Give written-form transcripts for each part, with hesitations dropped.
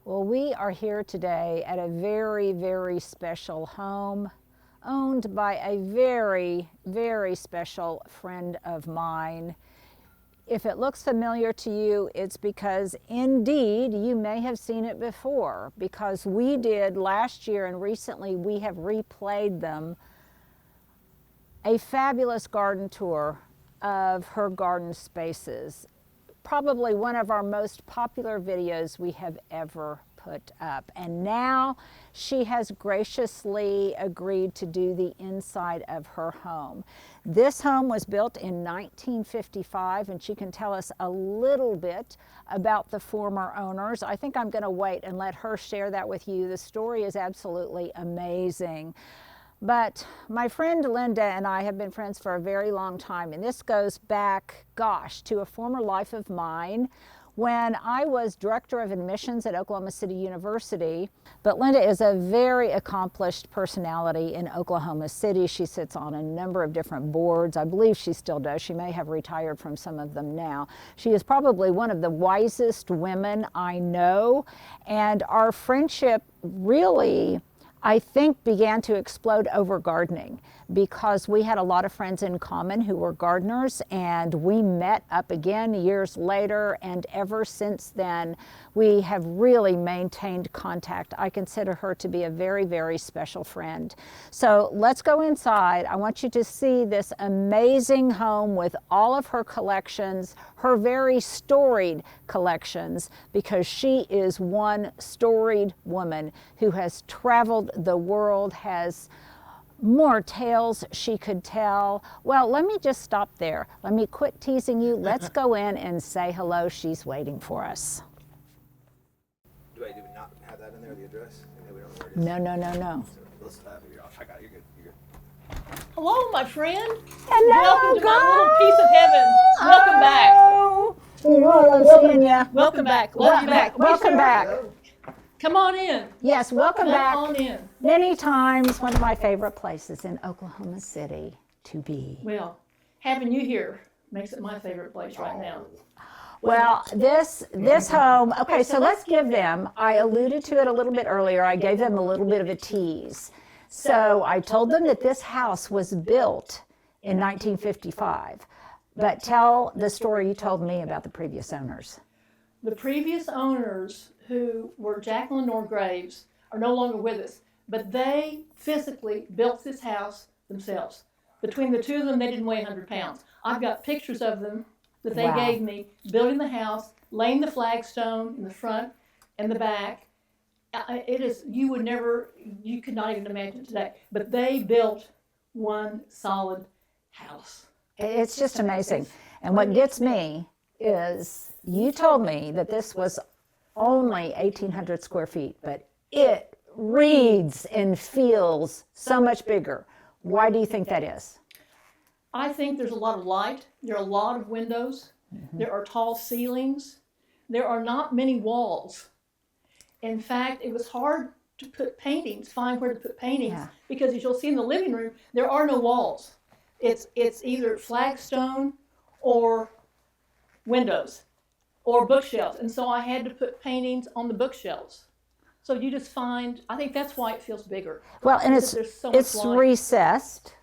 Well, we are here today at a very, very special home owned by a very, very special friend of mine. If it looks familiar to you, it's because indeed you may have seen it before, because we did last year and recently we have replayed them, a fabulous garden tour of her garden spaces. Probably one of our most popular videos we have ever put up. And now she has graciously agreed to do the inside of her home. This home was built in 1955, and she can tell us a little bit about the former owners. I think I'm going to wait and let her share that with you. The story is absolutely amazing. But my friend Linda and I have been friends for a very long time, and this goes back, gosh, to a former life of mine when I was director of admissions at Oklahoma City University. But Linda is a very accomplished personality in Oklahoma City. She sits on a number of different boards. I believe she still does. She may have retired from some of them now. She is probably one of the wisest women I know, and our friendship really, I think, began to explode over gardening, because we had a lot of friends in common who were gardeners, and we met up again years later, and ever since then we have really maintained contact. I consider her to be a very, very special friend. So let's go inside. I want you to see this amazing home with all of her collections, her very storied collections, because she is one storied woman who has traveled the world, has more tales she could tell. Well, let me just stop there. Let me quit teasing you. Let's go in and say hello. She's waiting for us. Do we not have that in there, the address? We don't know where it is. No. So let's figure it out. I got it. You're good. You're good. Hello, my friend. Hello, Welcome to my little piece of heaven. Welcome back. Oh, I love seeing you. Welcome back. Love you back. Welcome back. Hello. Come on in. Yes, welcome Come back. on in. Many times, one of my favorite places in Oklahoma City to be. Well, having you here makes it my favorite place right now. Well, this home, okay, so let's give them, I alluded to it a little bit earlier, I gave them a little bit of a tease. So I told them that this house was built in 1955, but tell the story you told me about the previous owners. The previous owners, who were Jack and Lenore Graves, are no longer with us, but they physically built this house themselves. Between the two of them, they didn't weigh 100 pounds. I've got pictures of them that they Wow. gave me, building the house, laying the flagstone in the front and the back. It is, you could not even imagine it today, but they built one solid house. It's just amazing. And what gets me is you told me that this was only 1,800 square feet, but it reads and feels so much bigger. Why do you think that is? I think there's a lot of light. There are a lot of windows. There are tall ceilings. There are not many walls. In fact, it was hard to find where to put paintings, because as you'll see in the living room, there are no walls. It's either flagstone or windows or bookshelves. And so I had to put paintings on the bookshelves. So you just find, I think that's why it feels bigger. Well, and Because there's so much it's light. recessed.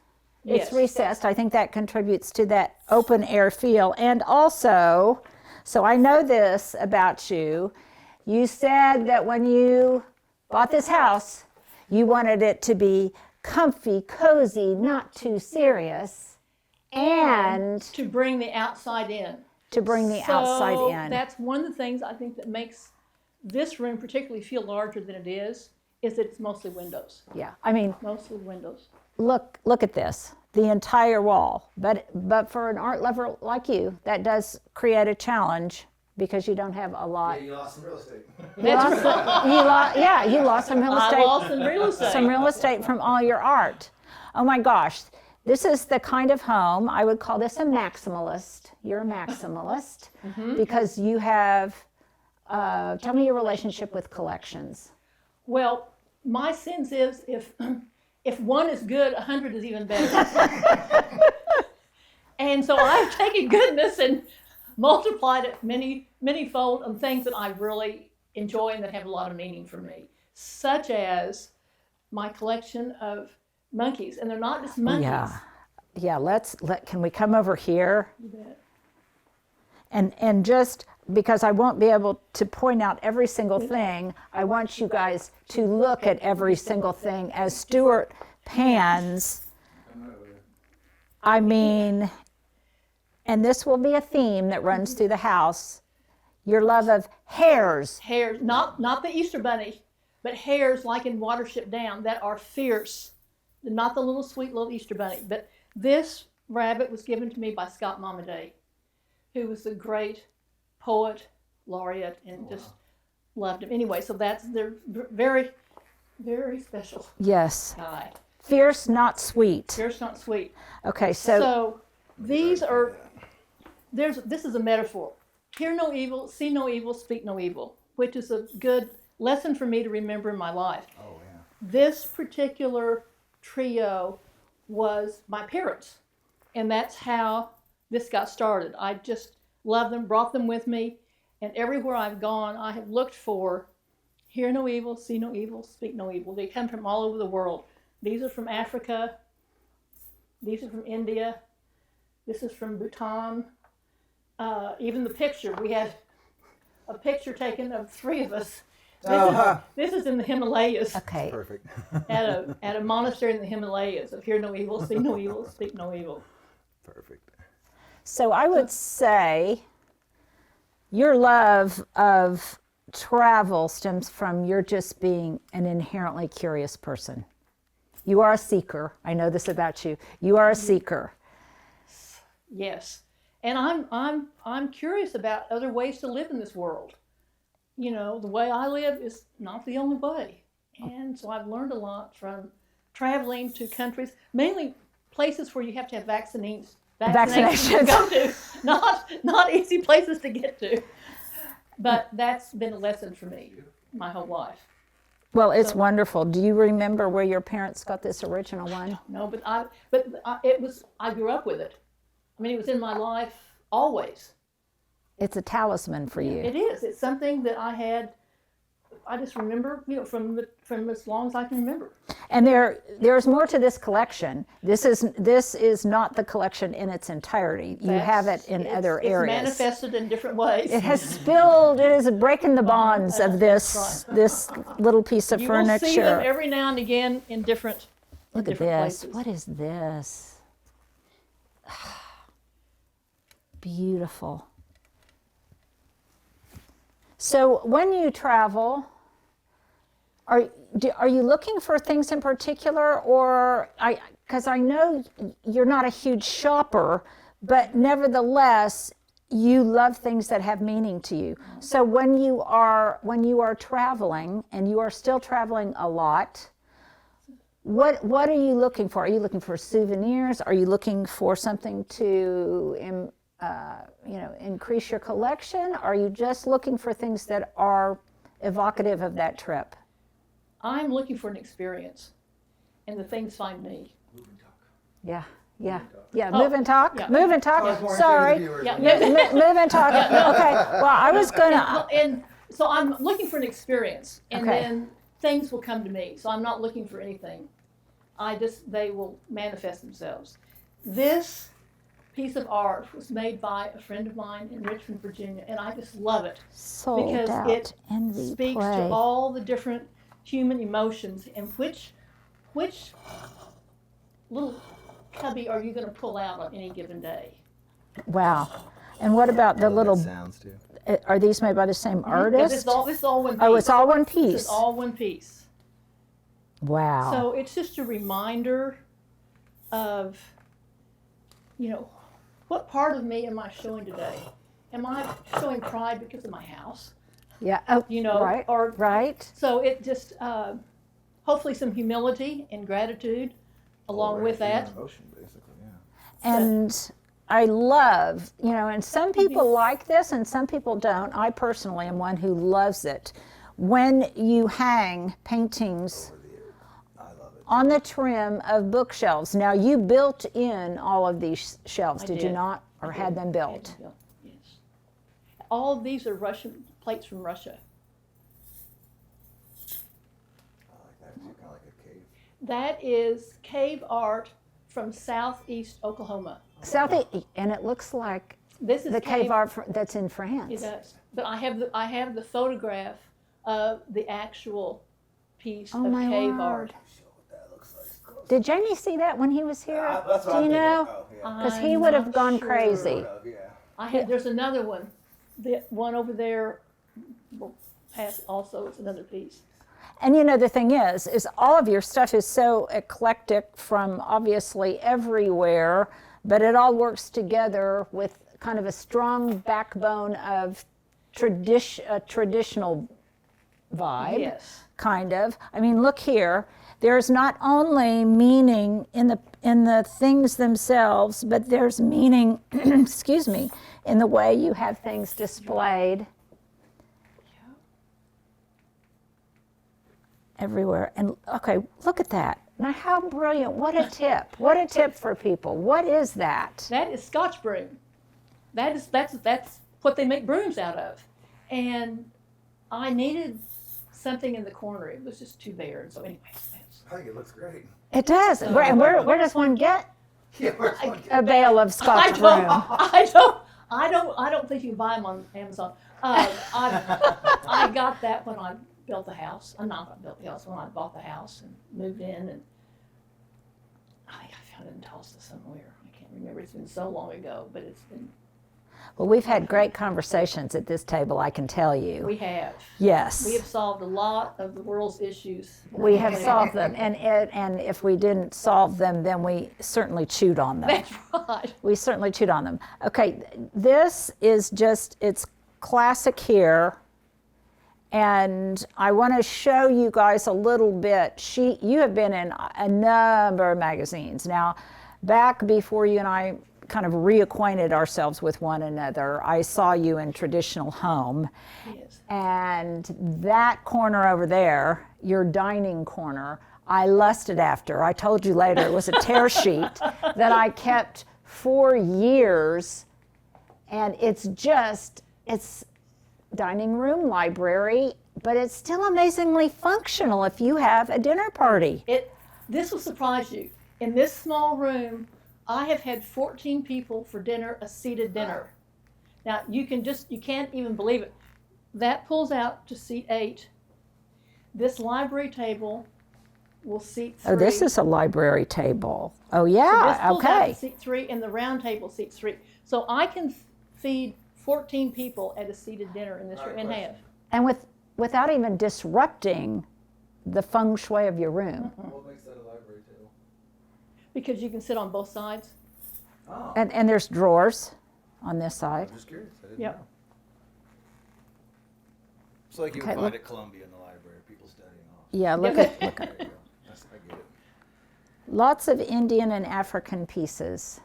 It's Yes. recessed. I think that contributes to that open air feel. And also, so I know this about you, you said that when you bought this house, you wanted it to be comfy, cozy, not too serious, and To bring the outside in. to bring the outside So in. that's one of the things I think that makes this room particularly feel larger than it is that it's mostly windows. Yeah, I mean, Mostly windows. look at this, the entire wall. But for an art lover like you, that does create a challenge, because you don't have a lot. Yeah, you lost some real estate. You lost some real estate. I lost some real estate. Some real estate from all your art. Oh my gosh, this is the kind of home, I would call this a maximalist. You're a maximalist because you have, tell me your relationship with collections. Well, my sense is if one is good, 100 is even better. And so I've taken goodness and multiplied it many fold on things that I really enjoy and that have a lot of meaning for me, such as my collection of monkeys. And they're not just monkeys. Yeah, can we come over here? You bet. And just because I won't be able to point out every single thing, I want you guys to look at every single thing as Stuart pans. I mean, and this will be a theme that runs through the house, your love of hares. Hares, not the Easter bunny, but hares like in Watership Down that are fierce. Not the little sweet little Easter bunny. But this rabbit was given to me by Scott Momaday, who was a great poet, laureate, and just loved him. Anyway, so they're very, very special Yes. guy. Fierce, not sweet. Fierce, not sweet. Okay, so These are, this is a metaphor. Hear no evil, see no evil, speak no evil, which is a good lesson for me to remember in my life. Oh, yeah. This particular trio was my parents, and that's how this got started. I just loved them, brought them with me, and everywhere I've gone, I have looked for hear no evil, see no evil, speak no evil. They come from all over the world. These are from Africa. These are from India. This is from Bhutan. Even the picture, we had a picture taken of three of us. This is in the Himalayas. okay. Perfect. At a monastery in the Himalayas of hear no evil, see no evil, speak no evil. Perfect. So I would say your love of travel stems from your just being an inherently curious person. You are a seeker. I know this about you. You are a seeker. Yes, and I'm curious about other ways to live in this world. You know, the way I live is not the only way, and so I've learned a lot from traveling to countries, mainly places where you have to have vaccinations to go to, not easy places to get to. But that's been a lesson for me my whole life. Well, it's wonderful. Do you remember where your parents got this original one? No, but I grew up with it. I mean, it was in my life always. It's a talisman for you. It is. It's something that I just remember, you know, from as long as I can remember. And there's more to this collection. This is not the collection in its entirety. You have it in other areas. It's manifested in different ways. It has spilled. It is breaking the bonds of this little piece of You furniture. will see them every now and again in different Look at places. this. What is this? Beautiful. So when you travel, are you looking for things in particular, or because I know you're not a huge shopper, but nevertheless you love things that have meaning to you. So when you are traveling, and you are still traveling a lot, what are you looking for? Are you looking for souvenirs? Are you looking for something to increase your collection? Are you just looking for things that are evocative of that trip? I'm looking for an experience, and the things find me. Move and talk. Yeah. Oh, Move and talk. yeah. Move and talk. Sorry. Yeah, Move and talk. Okay. Well, I was gonna. And so I'm looking for an experience, and Okay. then things will come to me. So I'm not looking for anything. They will manifest themselves. This piece of art was made by a friend of mine in Richmond, Virginia, and I just love it Sold because out it envy speaks play. to all the different human emotions, and which little cubby are you going to pull out on any given day? Wow. And what about the little? sounds too. Are these made by the same Because artist? This is all one piece. Oh, it's all one This piece. is all one piece. Wow. So it's just a reminder of, you know, what part of me am I showing today? Am I showing pride because of my house? Yeah. Oh, You know, right. or Right. so it just hopefully some humility and gratitude along with that. Emotion, basically, yeah. And I love, and some people like this and some people don't. I personally am one who loves it. When you hang paintings I love it. on the trim of bookshelves. Now, you built in all of these shelves, I did you did. not? Or had them built? Yes. All of these are Russian plates from Russia. That is cave art from southeast Oklahoma. Southeast, and it looks like This is the cave art that's in France. It does. But I have the photograph of the actual piece Oh of my cave word. art. Show what that looks like. Did Jamie see that when he was here? That's what Do I'm you thinking. know? Oh, yeah. Because he I'm would have not gone sure. crazy. Yeah. There's another one. The one over there, well, past also is another piece. And you know, the thing is all of your stuff is so eclectic from obviously everywhere, but it all works together with kind of a strong backbone of traditional vibe. Yes. Kind of. I mean, look here. There's not only meaning in the things themselves, but there's meaning, excuse me, in the way you have things displayed everywhere. And okay, look at that. Now, how brilliant! What a tip! What a tip for people. What is that? That is Scotch broom. That's what they make brooms out of. And I needed something in the corner. It was just too bare. And so anyway, I think it looks great. It does. And where does one get Yeah, where's one? a bale of Scotch broom? I don't think you can buy them on Amazon. I got that when I built the house. I'm not built the house, when I bought the house and moved in, and I think I found it in Tulsa somewhere. I can't remember. It's been so long ago, but it's been. Well, we've had great conversations at this table, I can tell you. We have. Yes. We have solved a lot of the world's issues. We have solved them, and if we didn't solve them, then we certainly chewed on them. That's right. We certainly chewed on them. Okay, this is just, it's classic here, and I want to show you guys a little bit. You have been in a number of magazines. Now, back before you and I kind of reacquainted ourselves with one another, I saw you in Traditional Home. Yes. And that corner over there, your dining corner, I lusted after. I told you later it was a tear sheet that I kept for years. And it's dining room, library, but it's still amazingly functional if you have a dinner party. This will surprise you. In this small room, I have had 14 people for dinner, a seated dinner. Now, you can't even believe it. That pulls out to seat 8. This library table will seat 3. Oh, this is a library table. Oh, So yeah, this pulls out okay. to seat 3, and the round table seats 3. So I can feed 14 people at a seated dinner in this room and have. And without even disrupting the feng shui of your room. What makes that a library table? Because you can sit on both sides. Oh. And there's drawers on this side. I'm just curious. I didn't Yep. know. It's like you Okay, would look- find at Columbia in the library, people studying off. Yeah, look Yeah. at There you go. I get it. lots of Indian and African pieces.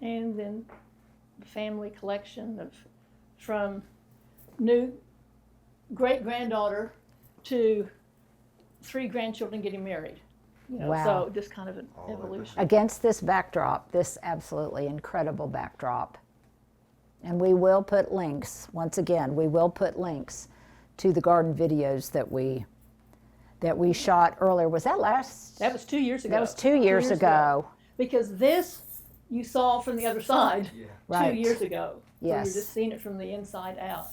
And then the family collection from new great-granddaughter to 3 grandchildren getting married. Wow. So just kind of an All over. evolution. Against this backdrop, this absolutely incredible backdrop. And we will put links, once again, we will put links to the garden videos that we shot earlier. Was that last? That was 2 years ago. That was 2 years ago. Because this you saw from the other side Yeah. Right. 2 years ago. So Yes. you're just seeing it from the inside out.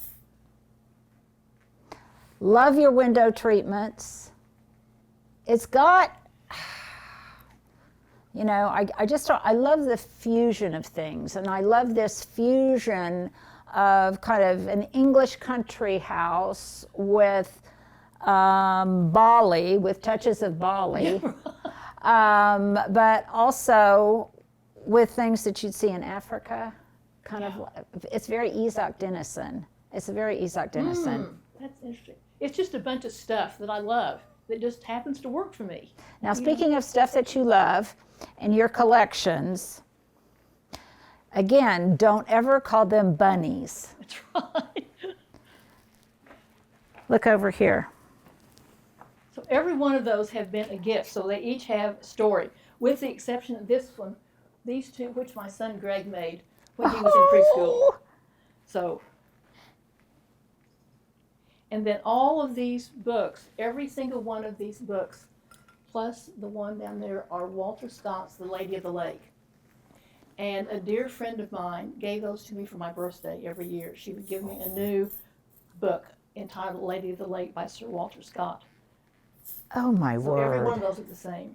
Love your window treatments. It's got, you know, I love the fusion of things, and I love this fusion of kind of an English country house with Bali, with touches of Bali, but also with things that you'd see in Africa. Kind of, it's very Isaac Denison. It's a very Isaac Denison. That's interesting. It's just a bunch of stuff that I love that just happens to work for me. Now, speaking of stuff that you love and your collections, again, don't ever call them bunnies. That's right. Look over here. So every one of those have been a gift. So they each have a story, with the exception of this one, these two, which my son Greg made when he was in preschool. So, And then all of these books, every single one of these books, plus the one down there, are Walter Scott's The Lady of the Lake. And a dear friend of mine gave those to me for my birthday every year. She would give me a new book entitled Lady of the Lake by Sir Walter Scott. Oh my So every one word. of those are the same.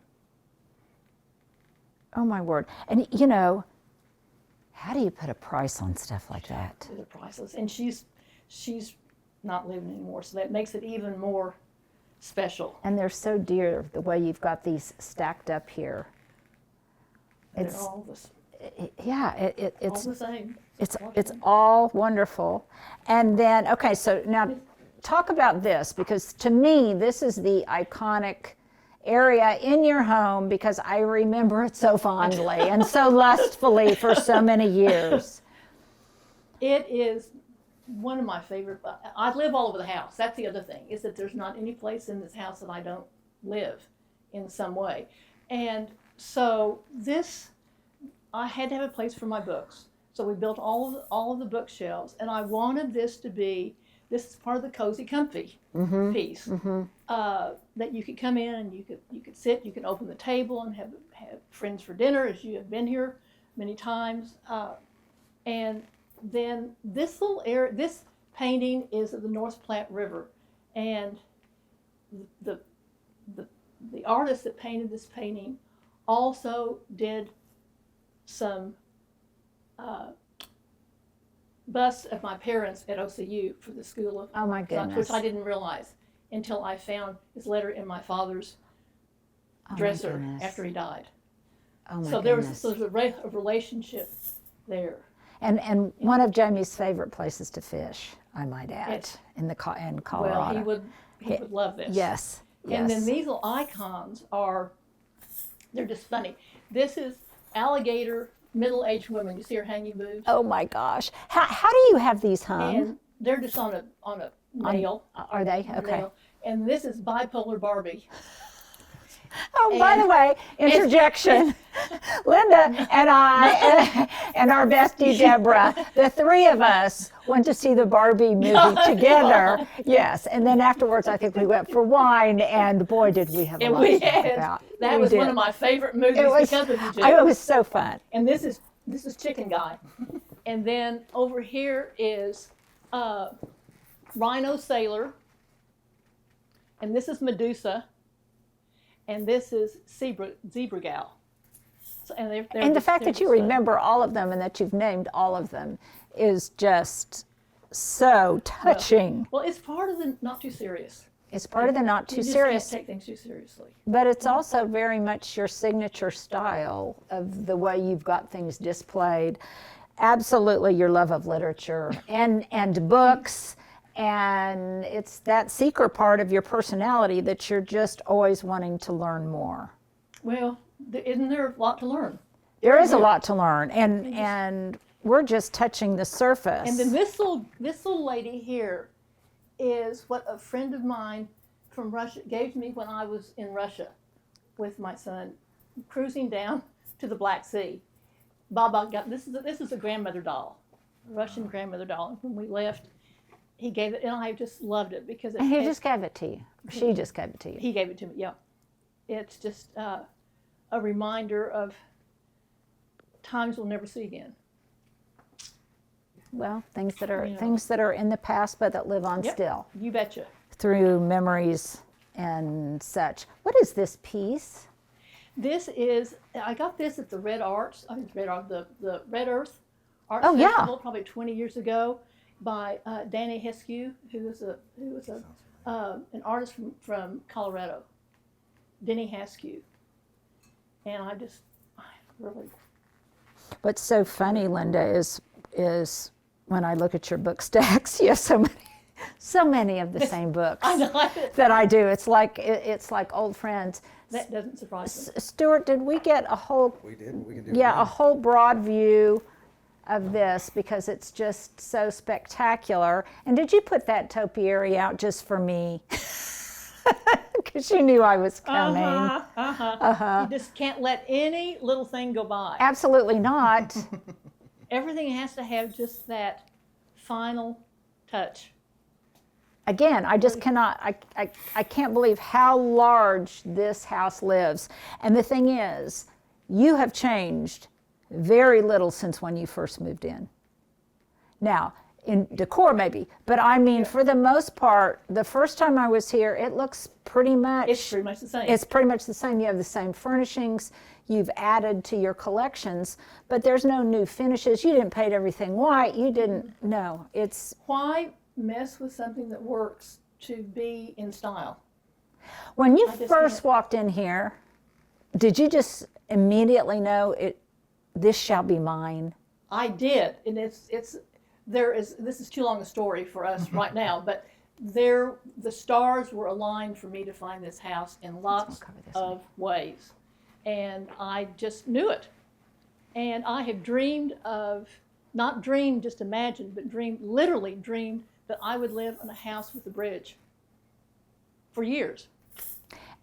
Oh my word. And you know, how do you put a price on stuff like that? They're priceless. And she's not living anymore, so that makes it even more special. And they're so dear the way you've got these stacked up here. They're It's all the, yeah, all it's the same. it's all wonderful. And then okay, so now talk about this, because to me this is the iconic area in your home because I remember it so fondly and so lustfully for so many years. It is one of my favorite. I live all over the house. That's the other thing, is that there's not any place in this house that I don't live in some way. And so this, I had to have a place for my books. So we built all of the bookshelves, and I wanted this to be, this is part of the cozy comfy piece, that you could come in and you could sit, you can open the table and have friends for dinner, as you have been here many times. And then this little area, this painting is of the North Platte River, and the artist that painted this painting also did some busts of my parents at OCU for the School of Oh my Science, goodness. which I didn't realize until I found his letter in my father's dresser goodness. after he died. Oh my So goodness. there's a relationship there. And one of Jamie's favorite places to fish, I might add, It's- in Colorado. Well, he would love this. Yes. And then Yes. these little icons they're just funny. This is alligator middle-aged women. You see her hanging boobs? Oh my gosh. How do you have these hung? And they're just on a nail. Are they? a Okay. nail. And this is bipolar Barbie. Oh, by the way, interjection. Linda and I and our bestie Deborah, the three of us went to see the Barbie movie together. Yes, and then afterwards I think we went for wine, and boy did we have a And lot we to talk had, about. that We was one did. of my favorite movies It was, because of you, Jim. it was so fun. And this is Chicken Guy. And then over here is Rhino Sailor. And this is Medusa. And this is Zebra Gal. So, and And the fact that you remember all of them and that you've named all of them is just so touching. Well, it's part of the not too serious. It's part of the not You too just serious, can't take things too seriously. but it's also very much your signature style of the way you've got things displayed. Absolutely your love of literature and books, and it's that secret part of your personality that you're just always wanting to learn more. Well, isn't there a lot to learn? There is a lot to learn, and we're just touching the surface. And then this little lady here is what a friend of mine from Russia gave me when I was in Russia with my son, cruising down to the Black Sea. Baba got this is a grandmother doll, a Russian grandmother doll. And when we left, he gave it, and I just loved it because And he just gave it to you. She just gave it to you. he gave it to me. Yeah, it's just a reminder of times we'll never see again. Well, things that are You know. things that are in the past but that live on Yep. still You betcha. through memories and such. What is this piece? This is, I got this at the Red Arts, I mean, the Red Earth Arts Oh, yeah. Festival probably 20 years ago by Danny Heskew, who was an artist from Colorado, Denny Heskew. And I really, What's so funny, Linda, is when I look at your book stacks, you have so many of the same books I know that I do. It's like old friends. that doesn't surprise me. Stuart, did we get a whole We did. We can do it a again. whole broad view of this because it's just so spectacular? And did you put that topiary out just for me? Because you knew I was coming. You just can't let any little thing go by. Absolutely not. Everything has to have just that final touch. again, I just cannot, I can't believe how large this house lives. And the thing is, you have changed very little since when you first moved in. Now, in decor maybe, but I mean, for the most part, the first time I was here, it looks pretty much. It's pretty much the same. It's pretty much the same. You have the same furnishings. You've added to your collections, but there's no new finishes. You didn't paint everything white. You didn't. No, it's. Why mess with something that works to be in style? When you I just first can't. walked in here, did you just immediately know it? This shall be mine. I did, and this is too long a story for us right now, but the stars were aligned for me to find this house in lots of ways, and I just knew it. And I have dreamed of, not dreamed, just imagined, but literally dreamed that I would live in a house with a bridge for years.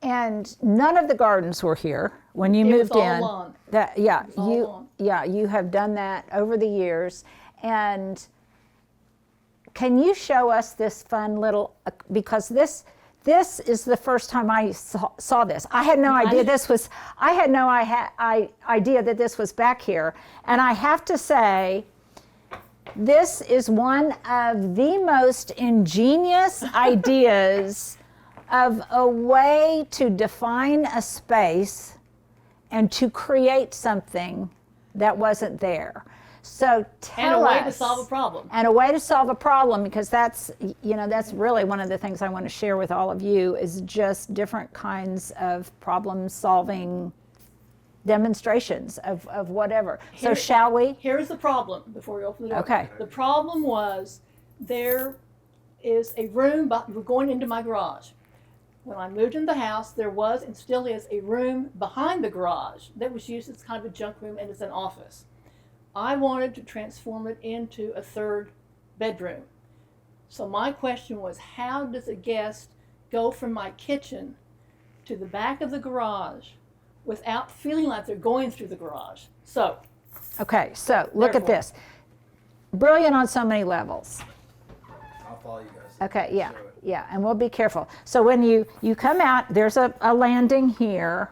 And none of the gardens were here when you It was moved all in. lawn. That yeah, was all lawn. you have done that over the years. And can you show us this fun little, because this is the first time I saw this. I had no idea this was. I had no idea that this was back here. And I have to say, this is one of the most ingenious ideas of a way to define a space and to create something that wasn't there. So tell us. And a way to solve a problem. And a way to solve a problem, because that's really one of the things I want to share with all of you, is just different kinds of problem solving demonstrations of whatever. So shall we? Here's the problem before we open the door. Okay. The problem was there is a room, we're going into my garage. When I moved into the house, there was and still is a room behind the garage that was used as kind of a junk room and as an office. I wanted to transform it into a third bedroom. So my question was, how does a guest go from my kitchen to the back of the garage without feeling like they're going through the garage? So. Okay, so look at Therefore. this. Brilliant on so many levels. I'll follow you guys. Okay, yeah, Show it. yeah, and we'll be careful. So when you come out, there's a landing here.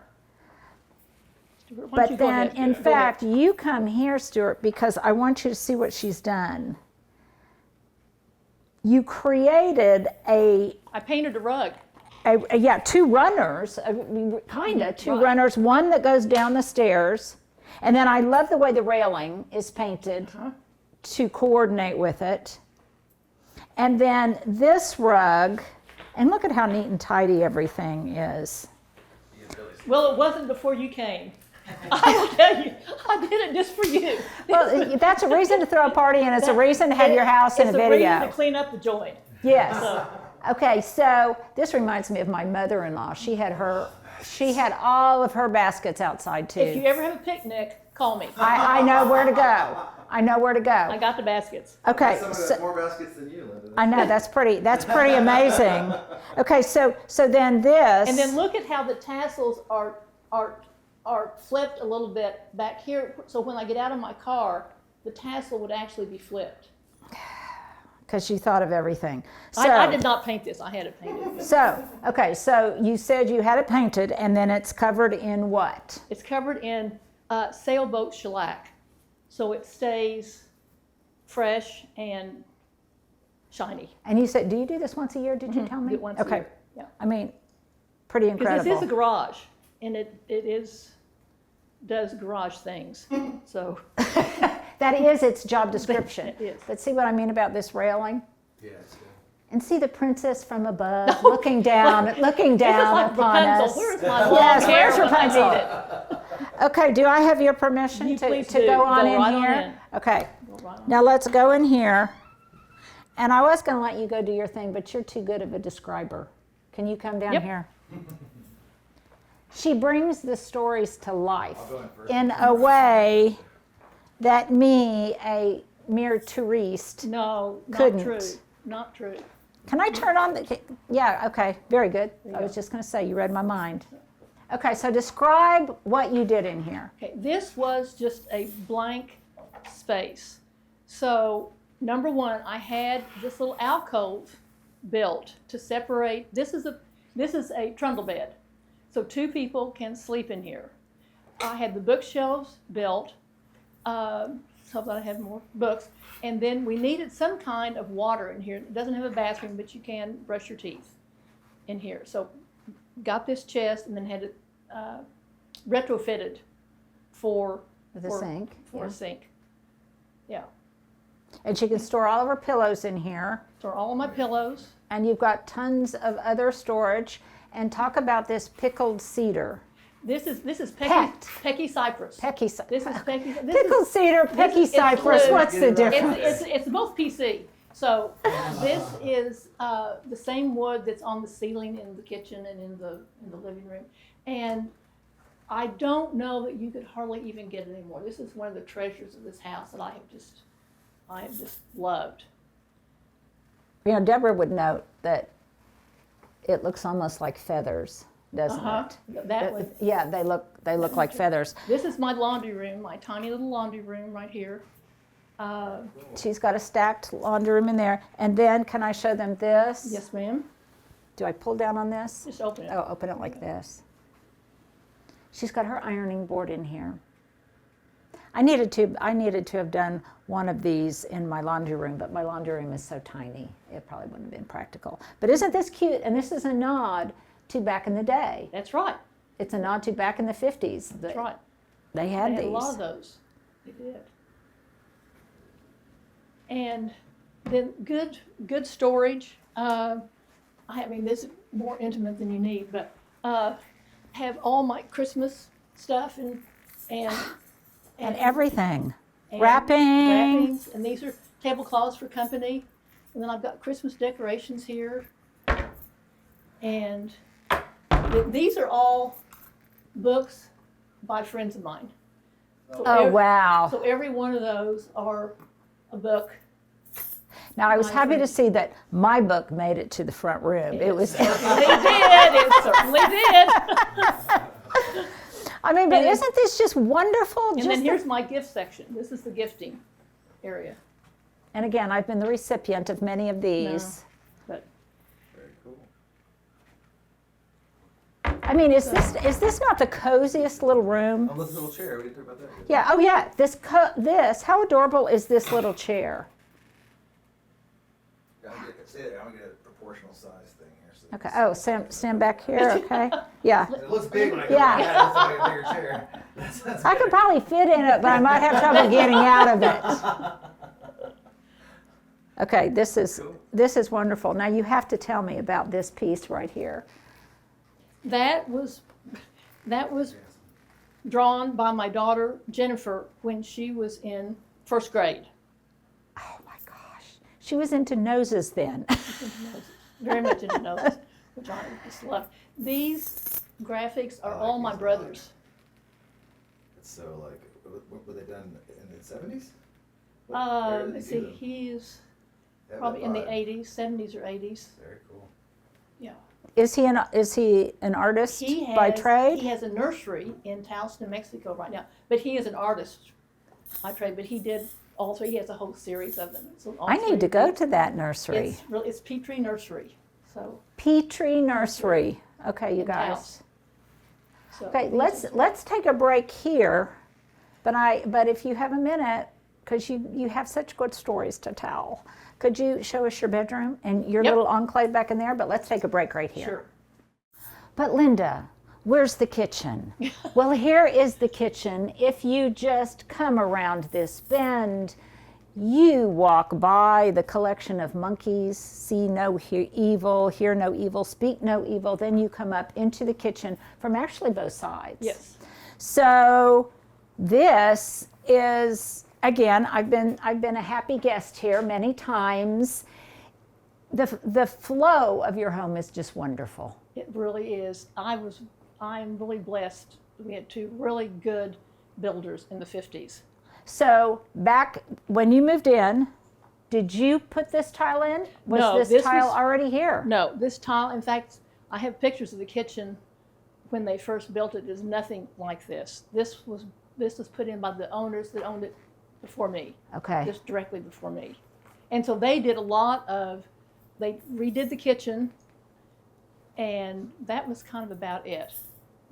Why don't But you go then, ahead. in Go fact, ahead. you come here, Stuart, because I want you to see what she's done. You created I painted a rug. two runners, two Right. runners, one that goes down the stairs. And then I love the way the railing is painted to coordinate with it. And then this rug, and look at how neat and tidy everything is. Well, it wasn't before you came. I will tell you, I did it just for you. Well, that's a reason to throw a party, and it's a reason to have your house in a It's a reason video. to clean up the joint. Yes. So, Okay, so this reminds me of my mother-in-law. She had all of her baskets outside if you too. ever have a picnic, call me. I know where to go. I know where to I go. got the baskets. Okay, Someone so, has more baskets than you, Linda. I know that's pretty amazing. Okay, so then this. And then look at how the tassels are flipped a little bit back here. So when I get out of my car, the tassel would actually be flipped. Because you thought of everything. So, I did not paint this. I had it painted. So you said you had it painted, and then it's covered in what? It's covered in sailboat shellac, so it stays fresh and shiny. And you said, do you do this once a year? Did you tell me? Do it once a okay. year. Yeah. I mean, pretty Because incredible. this is a garage, and it does garage things. So That is its job description. It is. But see what I mean about this railing? Yeah, it's good. And see the princess from above looking down this is like upon Rapunzel. us. Where's my long Yes, hair where's when I Rapunzel? need it? Okay, do I have your permission You to please go do. on Go in right on here? in. Okay. Go right on. Now let's go in here. And I was going to let you go do your thing, but you're too good of a describer. Can you come down Yep. here? She brings the stories to life I'll go in first. in a way that me, a mere tourist, No, not Couldn't. true. Not true. Can I turn on the, yeah, okay, very good. There you I was go. just going to say, you read my mind. Okay, so describe what you did in here. Okay, this was just a blank space. So, number one, I had this little alcove built to separate. This is a trundle bed, so 2 people can sleep in here. I had the bookshelves built so that I had more books, and then we needed some kind of water in here. It doesn't have a bathroom, but you can brush your teeth in here. So got this chest and then had it retrofitted for With a sink. For a sink. Yeah. And she can store all of her pillows in here. Store all of my pillows. And you've got tons of other storage. And talk about this pickled cedar. This is Pet. Pecky cypress. Pecky This is Pecky. Pickled cedar, Pecky cypress. blue. What's the difference? It's both PC. So this is the same wood that's on the ceiling in the kitchen and in the living room. And I don't know that you could hardly even get it anymore. This is one of the treasures of this house that I have just loved. You know, Deborah would note that it looks almost like feathers, doesn't it? That was. Yeah, they look like feathers. This is my laundry room, my tiny little laundry room right here. She's got a stacked laundry room in there. And then, can I show them this? Yes, ma'am. Do I pull down on this? Just open it. Oh, open it like this. She's got her ironing board in here. I needed to have done one of these in my laundry room, but my laundry room is so tiny, it probably wouldn't have been practical. But isn't this cute? And this is a nod to back in the day. That's right. It's a nod to back in the 50s. That's right. They had They had these. a lot of those. They did. And then good storage. I mean, this is more intimate than you need, but have all my Christmas stuff and everything. and Wrappings. and these are tablecloths for company. And then I've got Christmas decorations here. And these are all books by friends of mine. So Oh, wow. So every one of those are a book. Now, I was my happy to friends. see that my book made it to the front room. It was. certainly did. It certainly did. I mean, but And- isn't this just wonderful? And then here's my gift section. This is the gifting area. And again, I've been the recipient of many of these. But Very cool. I mean, is this not the coziest little room? Oh, this little chair. We didn't talk about that. Yeah. Oh, yeah. This. How adorable is this little chair? I'm gonna get a proportional size thing here. So Okay. Oh, stand back here. Okay. Yeah. it looks big when I Yeah. That's why I get a bigger chair. That's I could probably fit in it, but I might have trouble getting out of it. Okay. This is wonderful. Now you have to tell me about this piece right here. that was drawn by my daughter Jennifer when she was in first grade. Oh my gosh. She was into noses then. Very much into noses, which I just love. These graphics are all my brother's. It's so like, were they done in the 70s? Let's see, he's probably in the 80s, 70s or 80s. Very cool. Yeah. Is he an artist by trade? He has a nursery in Taos, New Mexico right now, but he is an artist by trade. But he did also. He has a whole series of them. So I need to go to that nursery. It's Petrie Nursery. So Petrie Nursery. Okay, you in guys. Taos. So Okay, these let's take a break here. But if you have a minute, because you have such good stories to tell, could you show us your bedroom and your Yep. little enclave back in there? But let's take a break right here. Sure. But Linda, where's the kitchen? Well, here is the kitchen. If you just come around this bend, you walk by the collection of monkeys, see no evil, hear no evil, speak no evil. Then you come up into the kitchen from actually both sides. Yes. So this is, again, I've been a happy guest here many times. The flow of your home is just wonderful. It really is. I'm really blessed. We had 2 really good builders in the 50s. So back when you moved in, did you put this tile in? Was No, this this tile was- already here? No, this tile, in fact, I have pictures of the kitchen when they first built it. Is nothing like this. This was put in by the owners that owned it before me, Okay. just directly before me. And so they did a lot of they redid the kitchen, and that was kind of about it.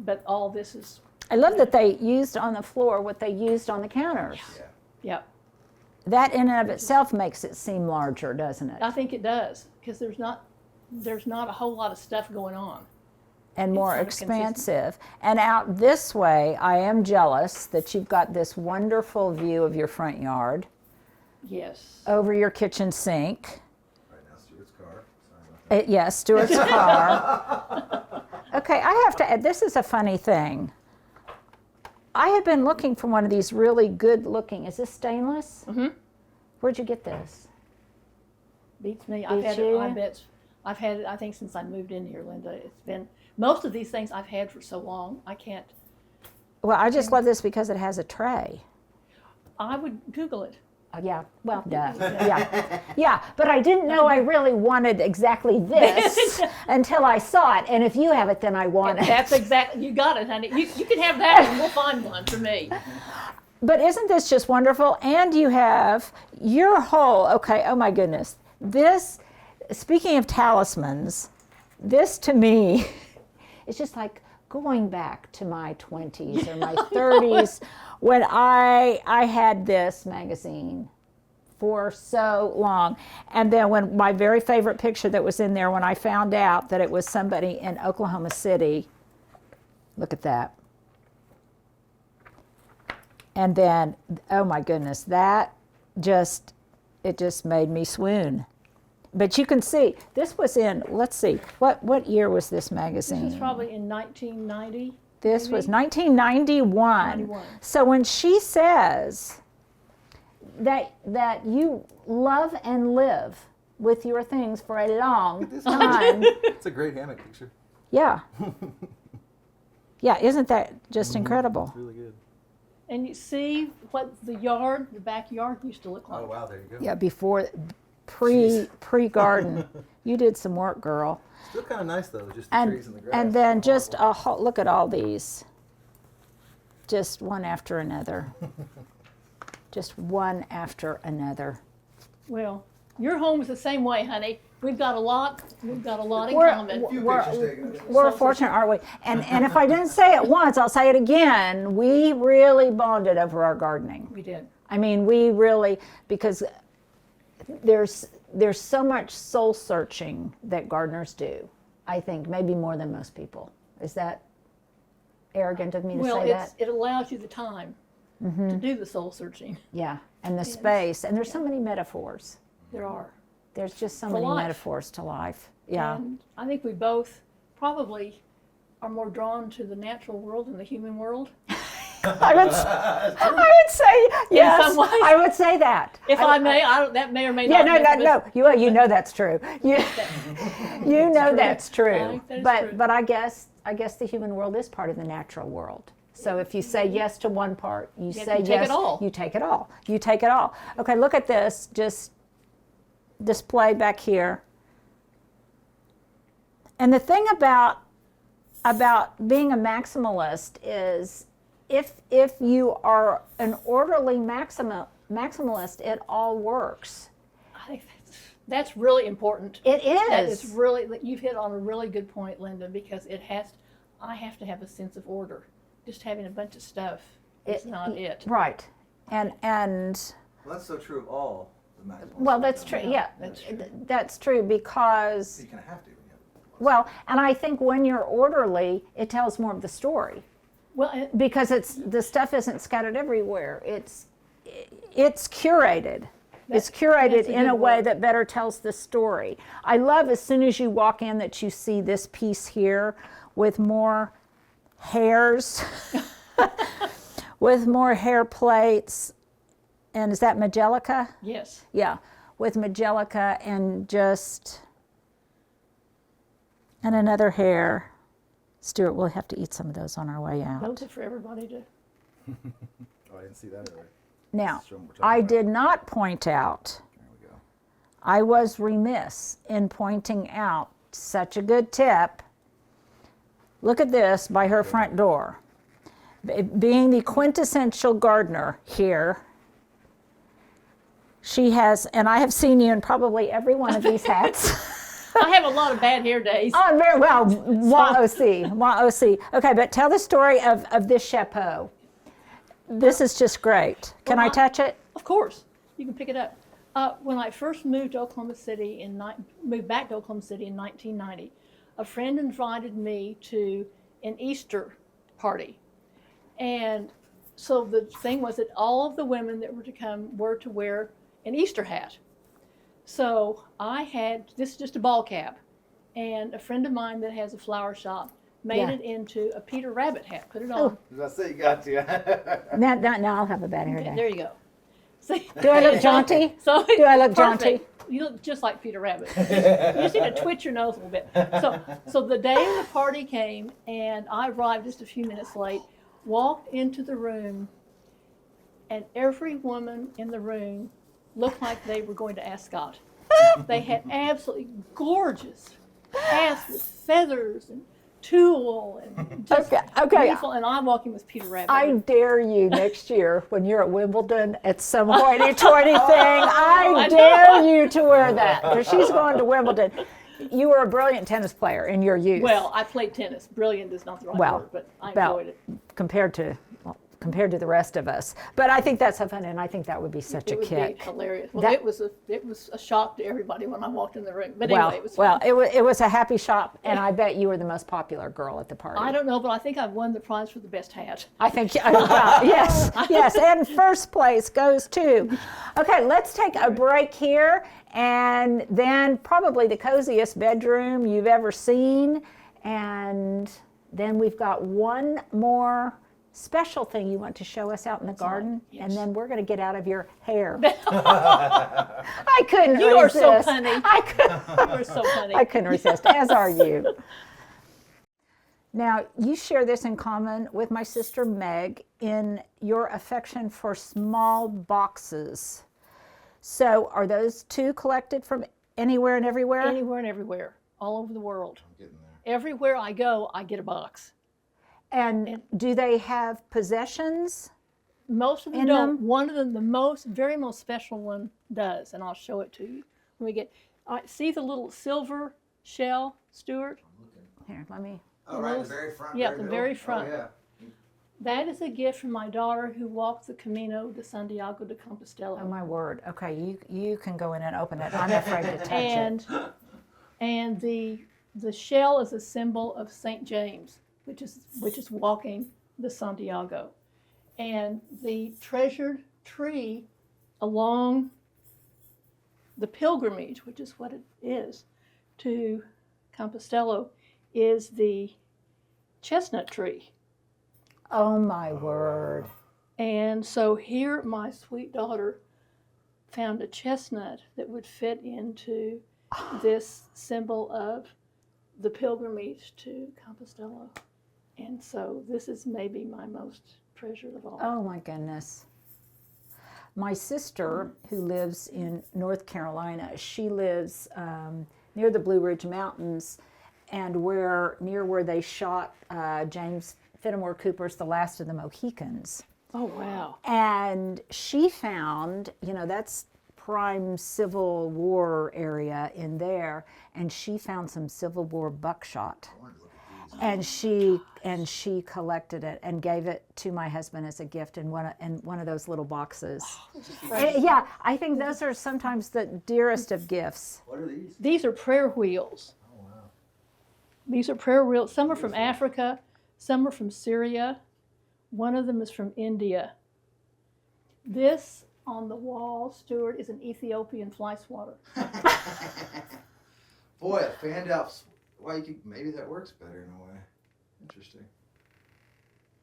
But all this is, I love that they used on the floor what they used on the counters. Yeah. yep. That in and of itself makes it seem larger, doesn't it? I think it does, because there's not a whole lot of stuff going on. And more kind of consistent. expansive. And out this way, I am jealous that you've got this wonderful view of your front yard Yes. over your kitchen sink. Right now, Stuart's car. Sorry about that. Yes, Stuart's car. Okay, I have to add, this is a funny thing. I have been looking for one of these really good looking, is this stainless? Mm-hmm. Where'd you get this? Beats me. Beats I've had you? it. I bet I've had it. I think since I moved in here, Linda. It's been most of these things I've had for so long. I can't. Well, I just love this because it has a tray. I would Google it. Oh, yeah, well, duh. Yeah, but I didn't know I really wanted exactly this until I saw it. And if you have it, then I want it. That's exactly. You got it, honey. You can have that, and we'll find one for me. But isn't this just wonderful? And you have your whole, okay, oh my goodness. This, speaking of talismans, this to me is just like going back to my 20s or my 30s when I had this magazine for so long. And then when my very favorite picture that was in there, when I found out that it was somebody in Oklahoma City, look at that. And then, oh my goodness, that just, it just made me swoon. But you can see, this was in, let's see, what year was this magazine? This was probably in 1990. This maybe? was 1991. 91. So when she says that you love and live with your things for a long time, It's a great hammock picture. yeah. Yeah, isn't that just incredible? It's really good. And you see what the backyard used to look like. Oh wow, there you go. Yeah, before, pre-garden. You did some work, girl. Still kind of nice though, just the trees and the grass. And then just a whole, look at all these. Just one after another. Just one after another. Well, your home is the same way, honey. We've got a lot in We're- common. A few we're- pictures taken. We're fortunate, aren't we? And if I didn't say it once, I'll say it again. We really bonded over our gardening. We did. I mean, we really, because there's so much soul searching that gardeners do. I think maybe more than most people. Is that arrogant of me to Well, say that? it allows you the time Mm-hmm. to do the soul searching. Yeah, and the space, and there's so many metaphors. There are. There's just so For many life. metaphors to life. Yeah. And I think we both probably are more drawn to the natural world than the human world. I would say yes. some ways. I would say that. If I may, that may or may Yeah, not. no. You know that's true. You know that's I true. think that is But true. but I guess the human world is part of the natural world. So if you say yes to one part, you Yeah, say you take yes. it all. You take it all. You take it all. Okay, look at this. Just displayed back here. And the thing about being a maximalist is if you are an orderly maximalist, it all works. I think that's really important. It is. That is really, you've hit on a really good point, Linda, because I have to have a sense of order. Just having a bunch of stuff is not it. Right. And Well, that's so true of all the maximalists. well, that's true. Yeah, that's true because, You kind of have to. well, and I think when you're orderly, it tells more of the story Well, because the stuff isn't scattered everywhere. It's curated. It's curated that's a in good a way word. that better tells the story. I love as soon as you walk in that you see this piece here with more hairs, with more hair plates. And is that Magelica? yes. Yeah, with Magelica and another hair. Stuart, we'll have to eat some of those on our way out. Those are for everybody to. Oh, I didn't see that earlier. Now, Show 'em what we're talking I about. did not point out, There we go. I was remiss in pointing out such a good tip. Look at this by her front door. Being the quintessential gardener here, she has, and I have seen you in probably every one of these hats. I have a lot of bad hair days. Oh, very well. YOC. Okay, but tell the story of this chapeau. This is just great. Can I touch it? Of course, you can pick it up. When I first moved to Oklahoma City moved back to Oklahoma City in 1990, a friend invited me to an Easter party, and so the thing was that all of the women that were to come were to wear an Easter hat. So I had this is just a ball cap, and a friend of mine that has a flower shop made it into a Peter Rabbit hat. Put it on. I say you got to. Now I'll have a bad hair day. There you go. See? Do I look jaunty? So Do I look perfect. jaunty? You look just like Peter Rabbit. You just need to twitch your nose a little bit. So the day of the party came, and I arrived just a few minutes late, walked into the room, and every woman in the room looked like they were going to Ascot. They had absolutely gorgeous hats with feathers and tulle and just Okay. beautiful. And I'm walking with Peter Rabbit. I dare you next year when you're at Wimbledon at some hoity-toity thing. I dare you to wear that because she's going to Wimbledon. You were a brilliant tennis player in your youth. Well, I played tennis. Brilliant is not the right word, but I enjoyed it. compared to the rest of us. But I think that's so fun, and I think that would be such a It would kick. be hilarious. Well, it was a shock to everybody when I walked in the room. But anyway, it was fun. It was a happy shop, and I bet you were the most popular girl at the party. I don't know, but I think I won the prize for the best hat. I think, yes, and first place goes to. Okay, let's take a break here, and then probably the coziest bedroom you've ever seen, and then we've got one more special thing you want to show us out in the garden, yes. and then we're going to get out of your hair. I couldn't resist. You are so funny. You are so funny. I couldn't resist, as are you. Now, you share this in common with my sister Meg in your affection for small boxes. So are those two collected from anywhere and everywhere? Anywhere and everywhere, all over the world. I'm getting there. Everywhere I go, I get a box. And do they have possessions? Most of them don't. One of them, the very most special one does, and I'll show it to you when we get. See the little silver shell, Stuart? Here, let me. Oh, right, the very front. Yeah, the middle? very front. Oh, yeah. That is a gift from my daughter who walked the Camino de Santiago de Compostela. Oh my word. Okay, you can go in and open it. I'm afraid to touch it. And the shell is a symbol of St. James, which is walking the Santiago. And the treasured tree along the pilgrimage, which is what it is, to Compostela, is the chestnut tree. Oh my word. And so here my sweet daughter found a chestnut that would fit into this symbol of the pilgrimage to Compostela. And so this is maybe my most treasured of all. Oh my goodness. My sister, who lives in North Carolina, she lives near the Blue Ridge Mountains, and near where they shot James Fenimore Cooper's The Last of the Mohicans. Oh, wow. And she found, that's prime Civil War area in there, and she found some Civil War buckshot. And she collected it and gave it to my husband as a gift in one of those little boxes. Yeah, I think those are sometimes the dearest of gifts. What are these? These are prayer wheels. Oh, wow. These are prayer wheels. Some are from Africa, some are from Syria. One of them is from India. This on the wall, Stuart, is an Ethiopian fly swatter. Boy, a fanned out. Well, maybe that works better in a way. Interesting.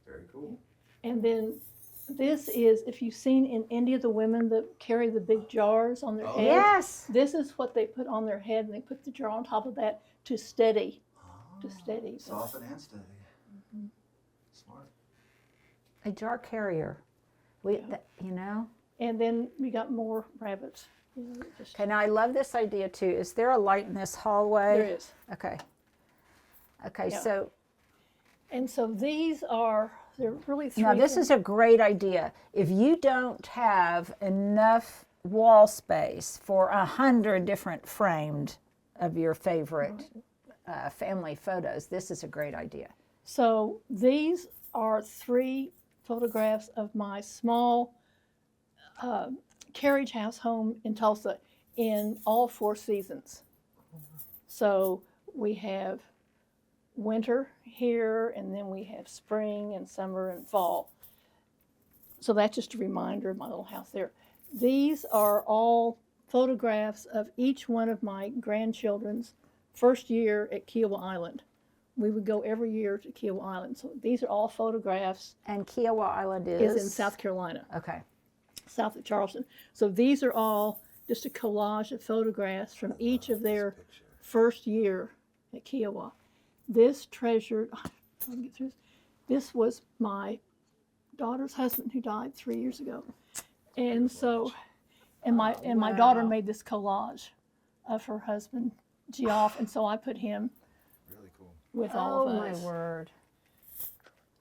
Very cool. And then this is, if you've seen in India, the women that carry the big jars on their head. Yes. This is what they put on their head, and they put the jar on top of that to steady. To steady. Soften and steady. Mm-hmm. Smart. A jar carrier. And then we got more rabbits. Okay, now I love this idea too. Is there a light in this hallway? There is. Okay. Okay, Yeah. so. And so they're really three. Now this is a great idea. If you don't have enough wall space for 100 different framed of your favorite family photos. This is a great idea. So these are 3 photographs of my small carriage house home in Tulsa in all 4 seasons. So we have winter here, and then we have spring and summer and fall. So that's just a reminder of my little house there. These are all photographs of each one of my grandchildren's first year at Kiowa Island. We would go every year to Kiowa Island. So these are all photographs. And Kiowa Island is in South Carolina. Okay. South of Charleston. So these are all just a collage of photographs from each of their first year at Kiowa. This treasured, this was my daughter's husband who died 3 years ago. And so, and my daughter made this collage of her husband, Geoff, and so I put him Really cool. with all of us. Oh my word.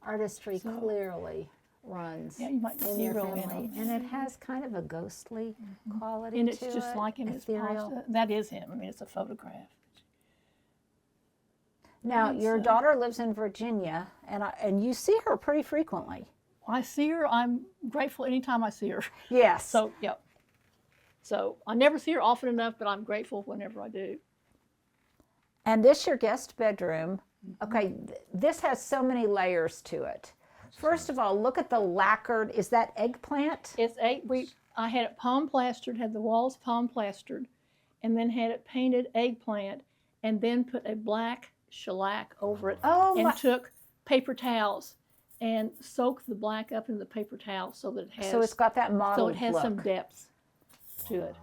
Artistry clearly runs Yeah, you might in see your real family. And it has kind of a ghostly quality And it's to just it, like him, his ethereal. pasta. That is him. I mean, it's a photograph. Now, your daughter lives in Virginia, and you see her pretty frequently. I see her. I'm grateful anytime I see her. Yes. So, yeah. So I never see her often enough, but I'm grateful whenever I do. And this your guest bedroom. Okay, this has so many layers to it. First of all, look at the lacquered. Is that eggplant? It's I had it palm plastered, had the walls palm plastered, and then had it painted eggplant, and then put a black shellac over it, Oh, and my- took paper towels and soaked the black up in the paper towel so that it has So it's got that mottled so it has look. some depth to it.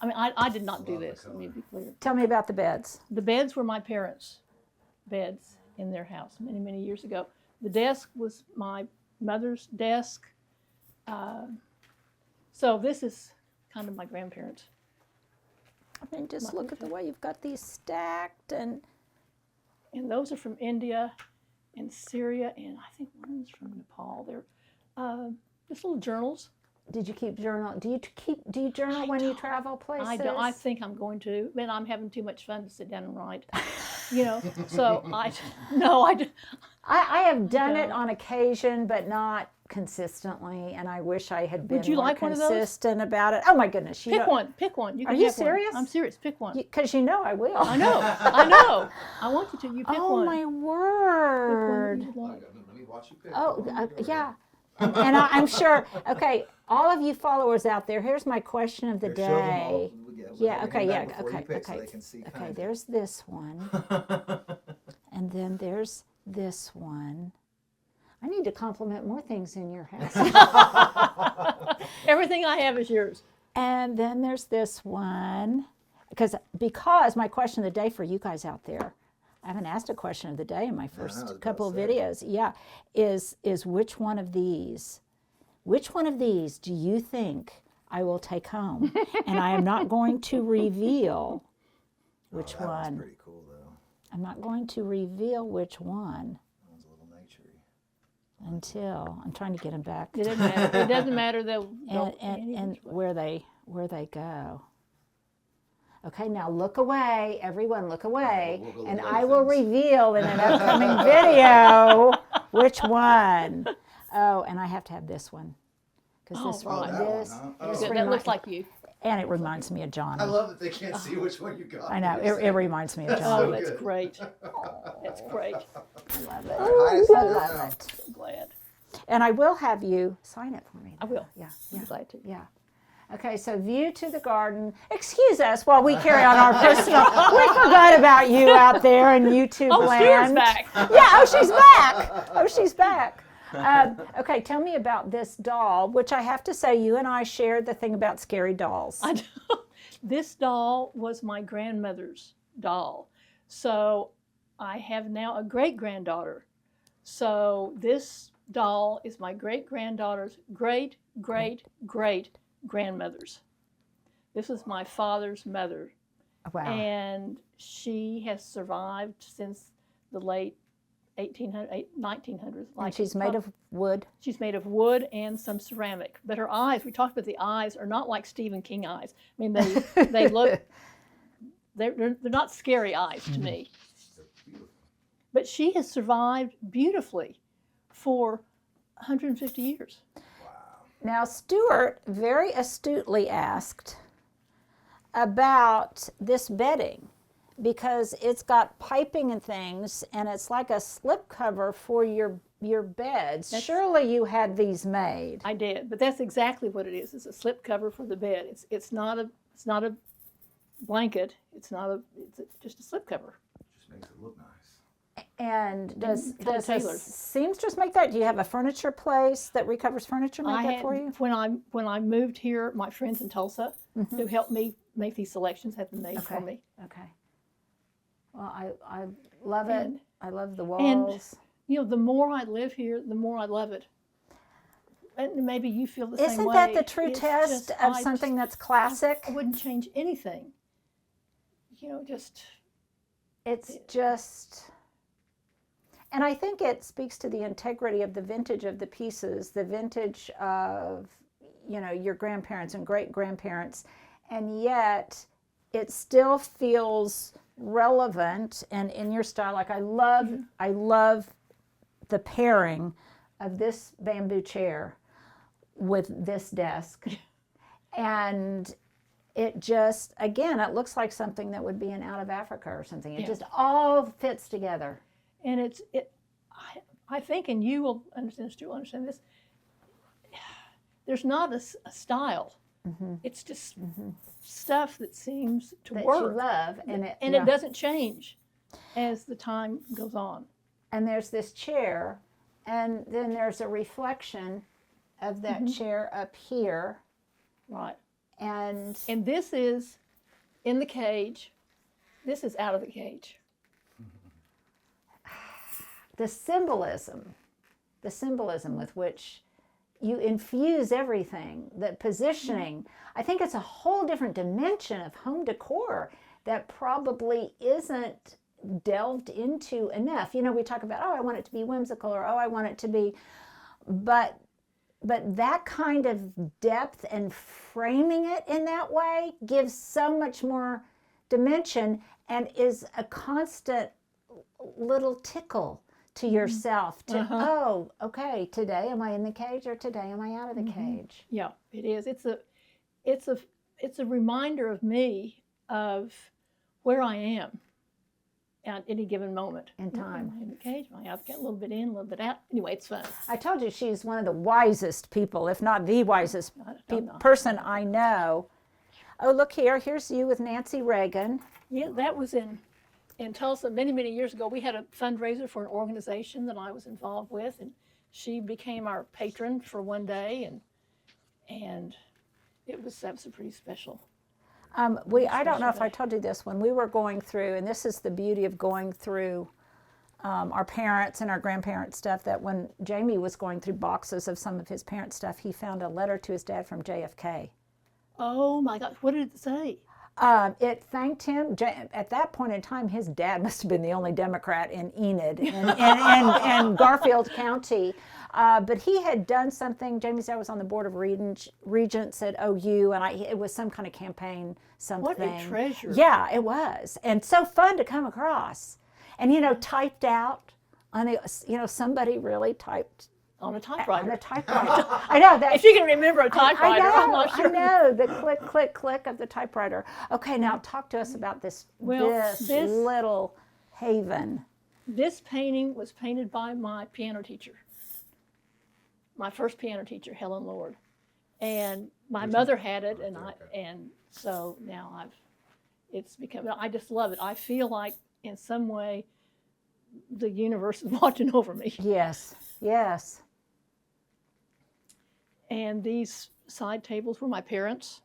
I mean, I did not do Love the this. Let me be clear. Tell me about the beds. The beds were my parents' beds in their house many, many years ago. The desk was my mother's desk. So this is kind of my grandparents. I mean, just look at the way you've got these stacked and And those are from India and Syria, and I think one is from Nepal. They're just little journals. did you keep journal? Do you journal when you travel places? I don't. I think I'm going to. Man, I'm having too much fun to sit down and write. You know. So I do. I have done it on occasion, but not consistently, and I wish I had been Would you more like one of those? consistent about it. Oh my goodness. Pick one. Pick one. You Are can you have one. serious? I'm serious. Pick one. Because you know I will. I know. I know. I want you to. You pick Oh one. my Pick one that word. you like. Let me watch you pick. Oh, yeah. And I'm sure, okay, all of you followers out there, here's my question of the Here, show them day. all. Yeah, okay, yeah, Before you okay, pick so okay. they can see Okay, kind of- there's this one. And then there's this one. I need to compliment more things in your house. Everything I have is yours. And then there's this one. Because my question of the day for you guys out there, I haven't asked a question of the day in my I was first about couple to of say. videos. Yeah, is which one of these do you think I will take home? And I am not going to reveal which that one's one. pretty cool though. I'm not going to reveal which one That one's a little naturey. until I'm trying to get them back It doesn't matter. It doesn't matter. They'll go and where they go. Okay, now look away. Everyone look away. We'll go And look I at will things. reveal in an upcoming video which one. Oh, and I have to have this one. Because this Oh, one, that one, this, huh? this Oh. That looks like you. and it reminds me of Johnny. I love that they can't see which one you got. I know, it reminds me of Oh, Johnny. that's good. great. That's great. I love it. Hide us I in love now. it. I'm glad. And I will have you sign it for me. I will. Yeah, I'm yeah, glad to. yeah. Okay, so view to the garden. Excuse us while we carry on our personal. We forgot about you out there in YouTube Oh, land. Stuart's back. Yeah, oh, she's back. Oh, she's back. Okay, tell me about this doll, which I have to say, you and I shared the thing about scary dolls. I know. This doll was my grandmother's doll. So I have now a great-granddaughter. So this doll is my great-granddaughter's great-great-great-grandmother's. This is my father's mother. Wow. And she has survived since the late 1900s. And she's made of wood. She's made of wood and some ceramic. But her eyes, we talked about the eyes, are not like Stephen King eyes. I mean, they look they're not scary eyes to me. They're beautiful. But she has survived beautifully for 150 years. Wow. Now, Stuart very astutely asked about this bedding because it's got piping and things, and it's like a slipcover for your beds. Surely you had these made. I did, but that's exactly what it is. It's a slip cover for the bed. It's not a blanket. It's just a slip cover. Just makes it look nice. And does tailored. seamstress make that? Do you have a furniture place that recovers furniture make that for you? When I moved here, my friends in Tulsa who helped me make these selections had them made for me. Okay. Well, I love it. And- I love the walls. You know, the more I live here, the more I love it. And maybe you feel the same way. Isn't that the true It's test just- of something that's classic? I wouldn't change anything. You know, It's just, and I think it speaks to the integrity of the vintage of the pieces, the vintage of, you know, your grandparents and great grandparents, and yet it still feels relevant and in your style. Like I love the pairing of this bamboo chair with this desk, and it just, again, it looks like something that would be in Out of Africa or something. It just all fits together. and I think, and you will understand, Stu will understand this, there's not a style. It's just stuff that seems to That work. you love, and it doesn't change as the time goes on. And there's this chair, and then there's a reflection of that chair up here, Right. and And this is in the cage. This is out of the cage. the symbolism with which you infuse everything, the positioning. I think it's a whole different dimension of home decor that probably isn't delved into enough. You know, we talk about, oh, I want it to be whimsical, or oh, I want it to be, but that kind of depth and framing it in that way gives so much more dimension and is a constant little tickle to yourself to, oh, okay, today am I in the cage or today am I out of the cage? Yeah, it is. It's a reminder of me of where I am at any given moment In time. Am I in the cage? Am I out? Get a little bit in, a little bit out. Anyway, it's fun. I told you she's one of the wisest people, if not the wisest I don't know. person I know. Oh, look here. Here's you with Nancy Reagan. Yeah, that was in Tulsa many, many years ago. We had a fundraiser for an organization that I was involved with, and she became our patron for one day, and that was a pretty special. I don't know if I told you this, when we were going through, and this is the beauty of going through our parents and our grandparents' stuff, that when Jamie was going through boxes of some of his parents' stuff, he found a letter to his dad from JFK. Oh my gosh, what did it say? It thanked him. At that point in time, his dad must have been the only Democrat in Enid and Garfield County. But he had done something. Jamie's dad was on the board of regents at OU, and it was some kind of campaign something. What a treasure. Yeah, it was. And so fun to come across. And, typed out on somebody really typed On a typewriter. on a typewriter. I know that. If you can remember a typewriter, I'm not sure. I know the click, click, click of the typewriter. Okay, now talk to us about this little haven. This painting was painted by my piano teacher, my first piano teacher, Helen Lord, and my mother had it, and so now it's become. I just love it. I feel like in some way the universe is watching over me. Yes, yes. And these side tables were my parents.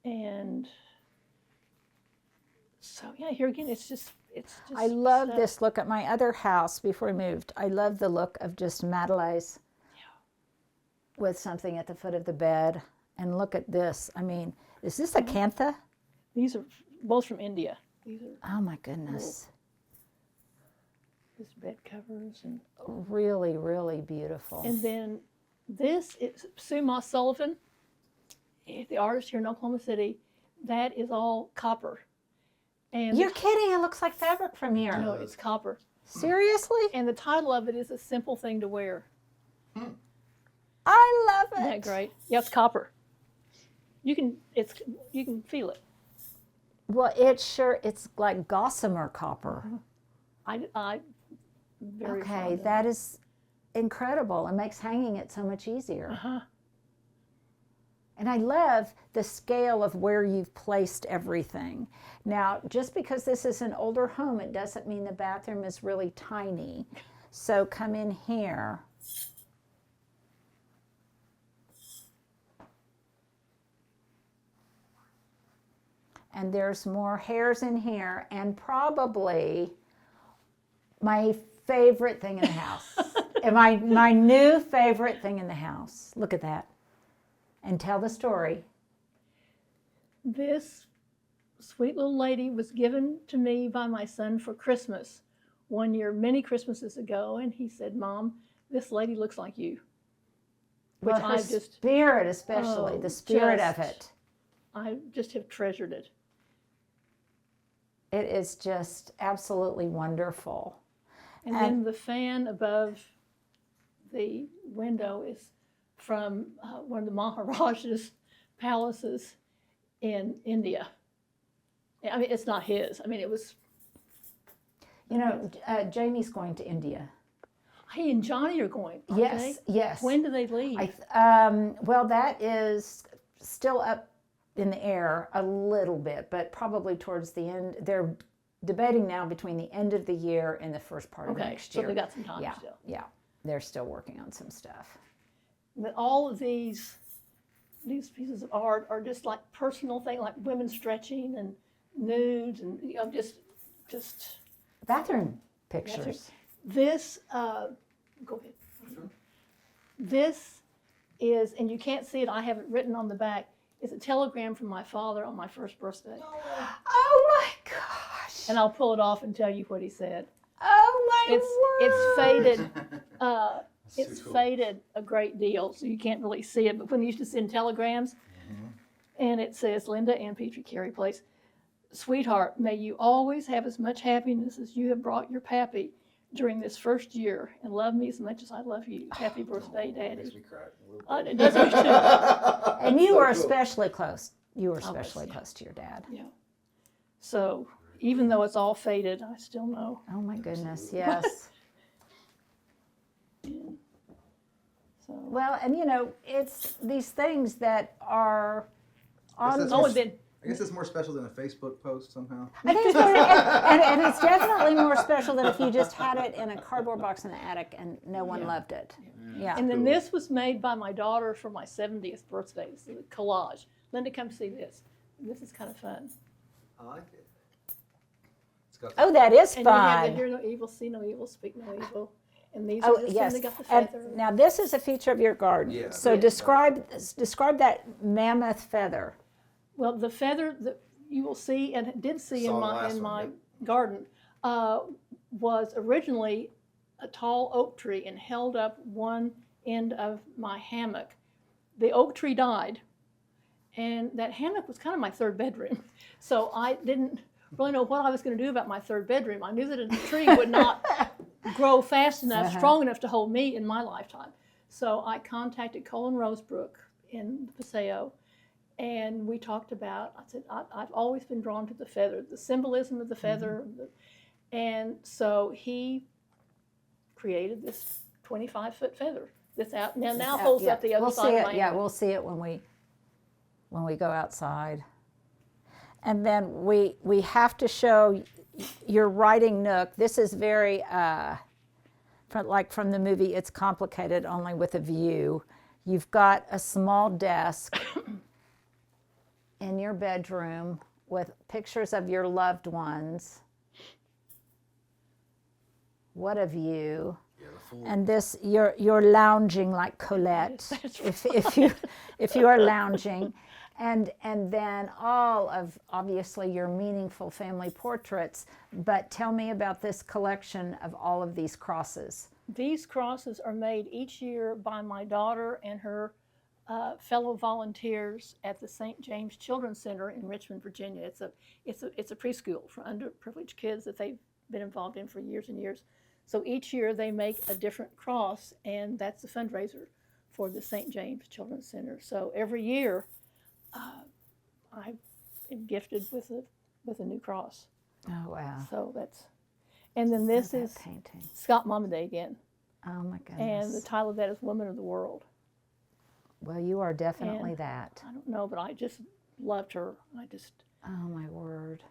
And so, yeah, here again, it's just. I love this look at my other house before we moved. I love the look of just Madeleines with something at the foot of the bed. And look at this. I mean, is this a cantha? These are both from India. These are Oh my goodness. this bed covers and. Really, really beautiful. And then this is Sue Moss Sullivan, the artist here in Oklahoma City. That is all copper. And You're kidding. It looks like fabric from here. no, it's copper. Seriously? And the title of it is A Simple Thing to Wear. I love it. Isn't that great? Yeah, it's copper. You can feel it. Well, it's like gossamer copper. I very fond Okay, of it. that is incredible. It makes hanging it so much easier. Uh-huh. And I love the scale of where you've placed everything. Now, just because this is an older home, it doesn't mean the bathroom is really tiny. So come in here. And there's more hairs in here, and probably my favorite thing in the house. And my new favorite thing in the house. Look at that. And tell the story. This sweet little lady was given to me by my son for Christmas one year, many Christmases ago, and he said, "Mom, this lady looks like you." Which Well, her I just, spirit especially, Oh, the spirit of just- it. I just have treasured it. It is just absolutely wonderful. And then the fan above the window is from one of the Maharaja's palaces in India. I mean, it's not his. I mean, it was. You know, Jamie's going to India. He and Johnny are going. Aren't Yes, they? yes. When do they leave? Well, that is still up in the air a little bit, but probably towards the end. They're debating now between the end of the year and the first part of Okay, next so year. they got some time Yeah, still. yeah. They're still working on some stuff. But all of these pieces of art are just like personal things, like women stretching and nudes, and just Bathroom pictures. this. Go ahead. This is, and you can't see it. I have it written on the back. It's a telegram from my father on my first birthday, Oh my gosh. and I'll pull it off and tell you what he said. Oh my It's word. faded. It's too cool. faded a great deal, so you can't really see it. But when you used to send telegrams, and it says, "Linda and Petrie Carey Place, sweetheart, may you always have as much happiness as you have brought your pappy during this first year, and love me as much as I love you. Happy birthday, Makes Daddy." me cry a little bit. It does me too. And you So were cool. especially close. You were I was, especially yeah. close to your dad. Yeah. So even though it's all faded, I still know. Oh my goodness, yes. So Well, and you know, it's these things that are on that's this. oh, and then I guess it's more special than a Facebook post somehow. I think it's more, and it's definitely more special than if you just had it in a cardboard box in the attic and no one loved it. Yeah. And then Cool. this was made by my daughter for my 70th birthday. It's a collage. Linda, come see this. This is kind of fun. I like it. It's got Oh, that is And you have the fun. hear no evil, see no evil, speak no evil. And these Oh are the yes. they got the And feather. now this is a feature of your garden. Yeah. So Yeah. describe that mammoth feather. Well, the feather that you will see and did see Saw in the my last one, garden was originally a tall oak tree and held up one end of my hammock. The oak tree died, and that hammock was kind of my third bedroom. So I didn't really know what I was going to do about my third bedroom. I knew that a tree would not grow fast enough, strong enough to hold me in my lifetime. So I contacted Colin Rosebrook in Paseo, and we talked about, I said, I've always been drawn to the feather, the symbolism of the feather. And so he created this 25-foot feather that's out, now holds up the other we'll side see of it. my Yeah, hammock. we'll see it when we go outside. And then we have to show your writing nook. This is very from the movie It's Complicated, only with a view. You've got a small desk in your bedroom with pictures of your loved ones. What a view. Yeah, the full And this, you're lounging like Colette, if you are lounging, and then all of obviously your meaningful family portraits. But tell me about this collection of all of these crosses. These crosses are made each year by my daughter and her fellow volunteers at the St. James Children's Center in Richmond, Virginia. It's a preschool for underprivileged kids that they've been involved in for years and years. So each year they make a different cross, and that's the fundraiser for the St. James Children's Center. So every year, I am gifted with a new cross. Oh, wow. So that's, and then this Look at is that painting. Scott Mama Day again, Oh, my goodness. and the title of that is Woman of the World. Well, you are definitely And that. I don't know, but I just loved her. Oh, my word.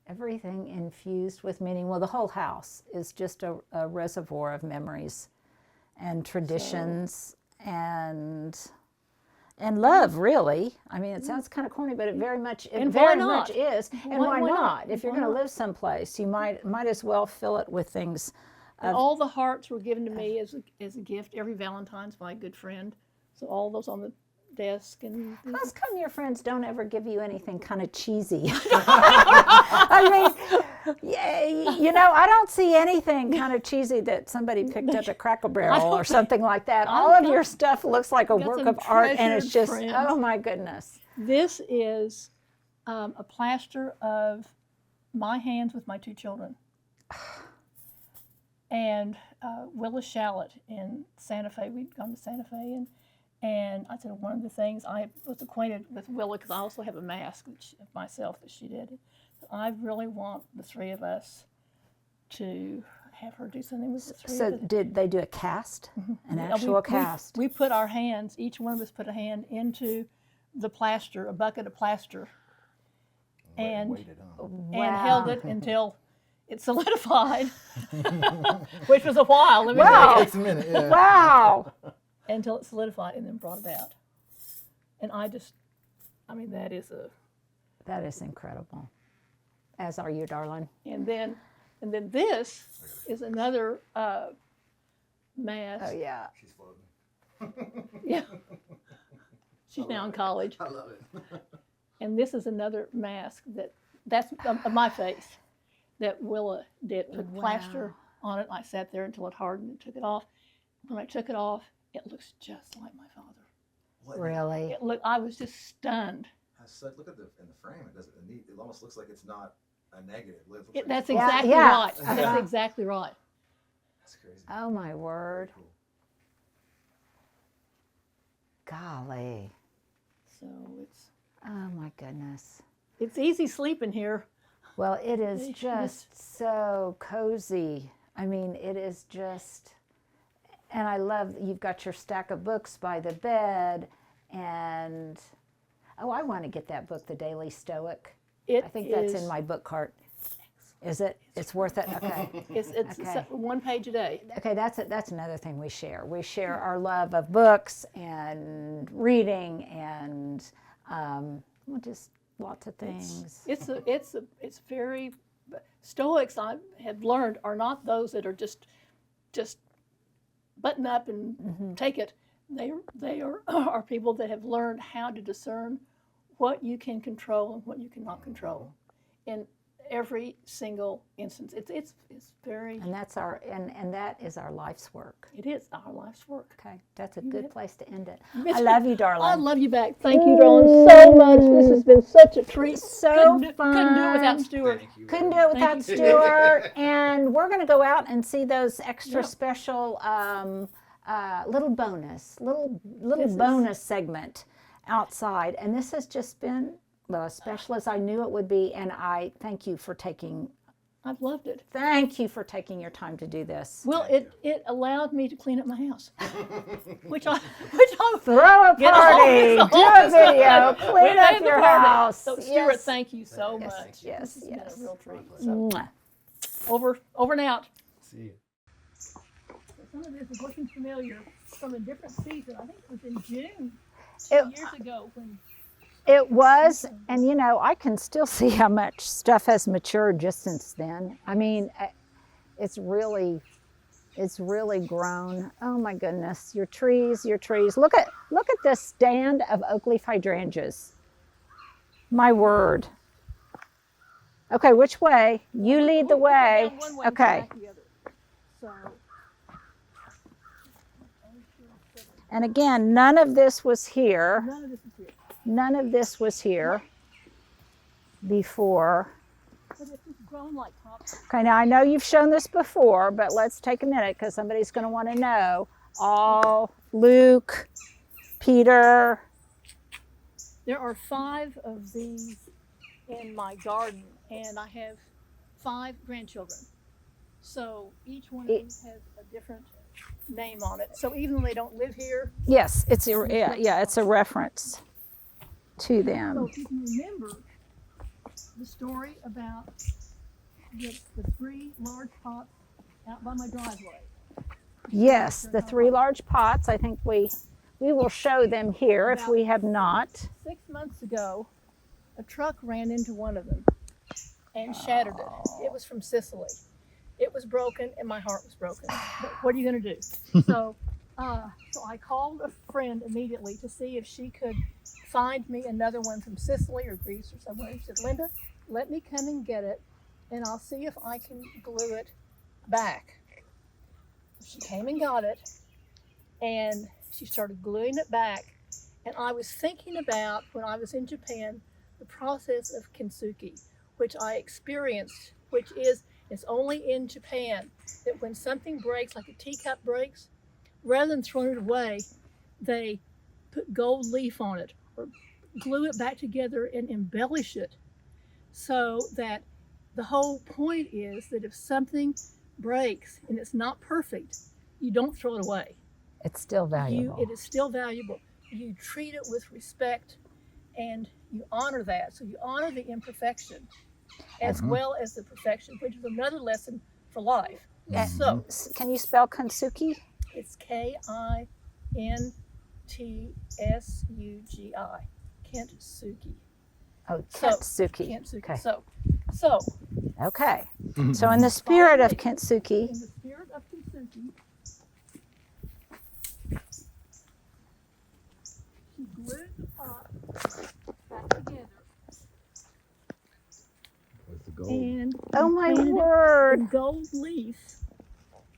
Everything infused with meaning. Well, the whole house is just a reservoir of memories and traditions and love, really. I mean, it sounds kind of corny, but it very much is. And why why Why not? If you're Why going to not? live someplace, you might as well fill it with things. And all the hearts were given to me as a gift every Valentine's by a good friend. So all those on the desk and How come your friends don't ever give you anything kind of cheesy? I mean, yeah, I don't see anything kind of cheesy that somebody picked up at Crackle Barrel or something like that. All of your stuff looks like a work of art, and it's just, friends. oh my goodness. This is a plaster of my hands with my two children. And Willa Shallot in Santa Fe. We'd gone to Santa Fe, and I said one of the things, I was acquainted with Willa because I also have a mask of myself that she did. I really want the three of us to have her do something with the three So of us. did they do a cast? An actual cast? We put our hands, each one of us put a hand into the plaster, a bucket of plaster, and Waited on. held it until it solidified, which was a while. Let me Wow. tell you. Takes a minute, yeah. Wow. Until it solidified and then brought it out. And that is That is incredible. As are you, darling. and then this is another mask. Oh, yeah. She's floating. Yeah. She's now in college. I love it. And this is another mask that's of my face that Willa did. Put plaster on it. I sat there until it hardened and took it off. When I took it off, it looks just like my father. What? Really? I was just stunned. Look at in the frame. It almost looks like it's not a negative. It looks like That's it's exactly yeah. right. That's exactly right. That's crazy. Oh, my word. Cool. Golly. So Oh, my goodness. it's easy sleeping here. Well, it is It's just so cozy. I mean, it is just, and I love, you've got your stack of books by the bed, and, oh, I want to get that book, The Daily Stoic. I think that's in my book cart. Is it? It's worth it? Okay. It's Okay. one page a day. Okay, that's another thing we share. We share our love of books and reading and just lots of things. It's very Stoics I have learned are not those that are just button up and take it. They are people that have learned how to discern what you can control and what you cannot control in every single instance. It's very. And that's and that is our life's work. It is our life's work. Okay, that's a good place to end it. bet. I love you, darling. I love you back. Thank you, darling, so much. This has been such a treat. So Couldn't do it without fun. Stuart. Thank you. Couldn't do it without Thank you. Stuart. And we're going to go out and see those extra Yeah. special little This is- bonus segment outside. And this has just been, well, as special as I knew it would be. And I thank you for taking I've loved it. your time to do this. Well, it allowed me to clean up my house, which I'm Throw a Get a party, whole- do a video, We clean up made the your party. house. So Stuart, Yes. thank you so Yes, much. yes, This has been yes. a real treat. So Mwah. over and out. See you. Some of this is looking familiar from a different season. I think it was in June It- years ago when. It was, and I can still see how much stuff has matured just since then. I mean, it's really grown. Oh my goodness, your trees. Look at this stand of oak leaf hydrangeas. My word. Okay, which way? You lead the way. Down one way and Okay. back the other. So. And again, none of this was here. None of this is here. None of this was here before. But if it's grown like top. Okay, now I know you've shown this before, but let's take a minute because somebody's going to want to know. All Luke, Peter. There are 5 of these in my garden, and I have 5 grandchildren. So each one of these has a different name on it. So even though they don't live here. Yes, it's a, yeah, it's a reference to So them. if you can remember the story about the 3 large pots out by my driveway. Yes, the 3 large pots. I think we will show them here if we have not. 6 months ago, a truck ran into one of them and shattered it. It was from Sicily. It was broken and my heart was broken. But what are you going to do? So I called a friend immediately to see if she could find me another one from Sicily or Greece or somewhere. She said, Linda, let me come and get it and I'll see if I can glue it back. She came and got it and she started gluing it back. And I was thinking about, when I was in Japan, the process of kintsugi, which I experienced, which is, it's only in Japan that when something breaks, like a teacup breaks, rather than throwing it away, they put gold leaf on it or glue it back together and embellish it so that the whole point is that if something breaks and it's not perfect, you don't throw it away. It's still valuable. It is still valuable. You treat it with respect and you honor that. So you honor the imperfection as well as the perfection, which is another lesson for life. So, can you spell kintsugi? it's Kintsugi. Kintsugi. Oh, So, kintsugi. Kintsugi. Okay. So, Okay. So in the spirit of kintsugi, in the spirit of kintsugi, she glued the pot back together With the gold. and oh my painted it word. in gold leaf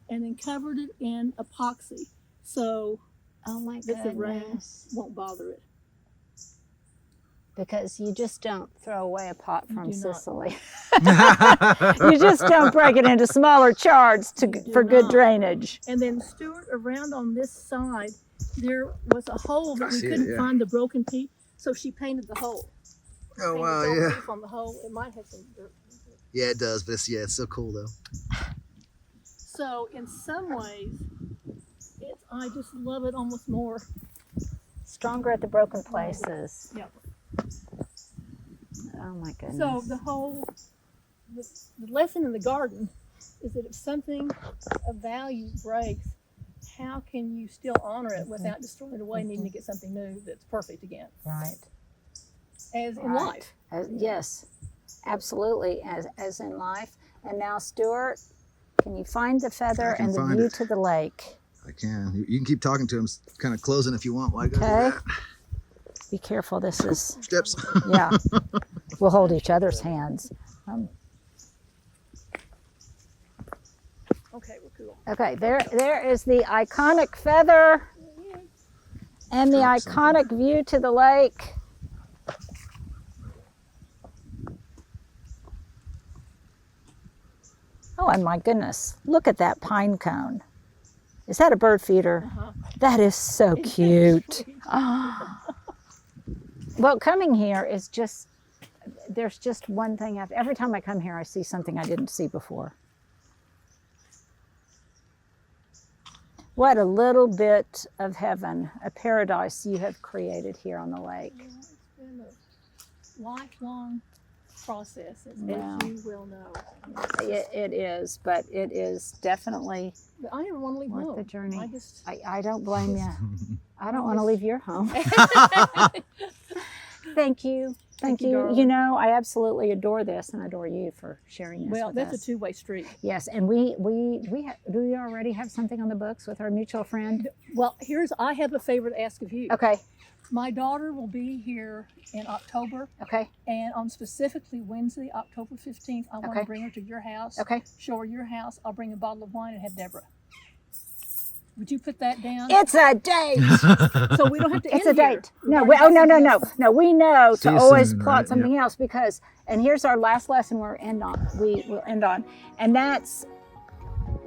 and then covered it in epoxy so Oh my that the rain goodness. won't bother it. Because you just don't throw away a pot from do not. Sicily. You just don't break it into smaller shards for good not. drainage. And then Stuart, around on this side, there was a hole that we see it, couldn't yeah. find the broken piece, so she painted the hole. Oh Painted wow, gold yeah. leaf on the hole. It might have some dirt. Yeah, it does, but it's so cool though. So in some ways, I just love it almost more. Stronger at the broken places. Yeah. Oh my goodness. So the lesson in the garden is that if something of value breaks, how can you still honor it without just throwing it away, needing to get something new that's perfect again? Right. As in Right. life. Yes, absolutely, as in life. And now, Stuart, can you find the feather I can and the find view it. to the lake? I can. You can keep talking to him, kind of closing if you want. Why go do Okay. that? Be careful, this is, Steps. yeah. We'll hold each other's hands. Okay, we're cool. Okay, there is the iconic feather and the Drop something. iconic view to the lake. Oh, and my goodness, look at that pine cone. Is that a bird feeder? Uh-huh. That is so Isn't that cute. sweet? Well, coming here is just, there's just one thing. Every time I come here, I see something I didn't see before. What a little bit of heaven, a paradise you have created here on the lake. Yeah, it's been a lifelong process, as Wow. you will know. It is, but it is definitely But I never want to leave worth home. the journey. I just, I don't blame you. I don't want to leave your home. Thank you. Thank you. darling. You know, I absolutely adore this and adore you for sharing this well, with that's us. a two-way street. Yes, and do we already have something on the books with our mutual friend? Well, I have a favor to ask of you. Okay, My daughter will be here in October, okay, and on specifically Wednesday, October 15th, I want Okay. to bring her to your house, okay. show her your house. I'll bring a bottle of wine and have Deborah. Would you put that down? It's a date. So we don't have to It's end a here. date. No, no. We know See to you always soon, plot right? something else because, and here's our last lesson we will end on, and that's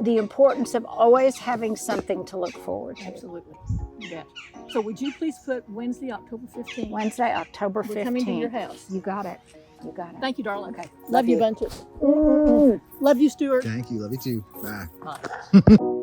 the importance of always having something to look forward to. Absolutely. You bet. So would you please put Wednesday, October 15th? Wednesday, October 15th. We're coming to your house. You got it. You got it. Thank you, darling. Okay. Love you bunches. Mm. Love you, Stuart. Thank you. Love you too. Bye. Bye.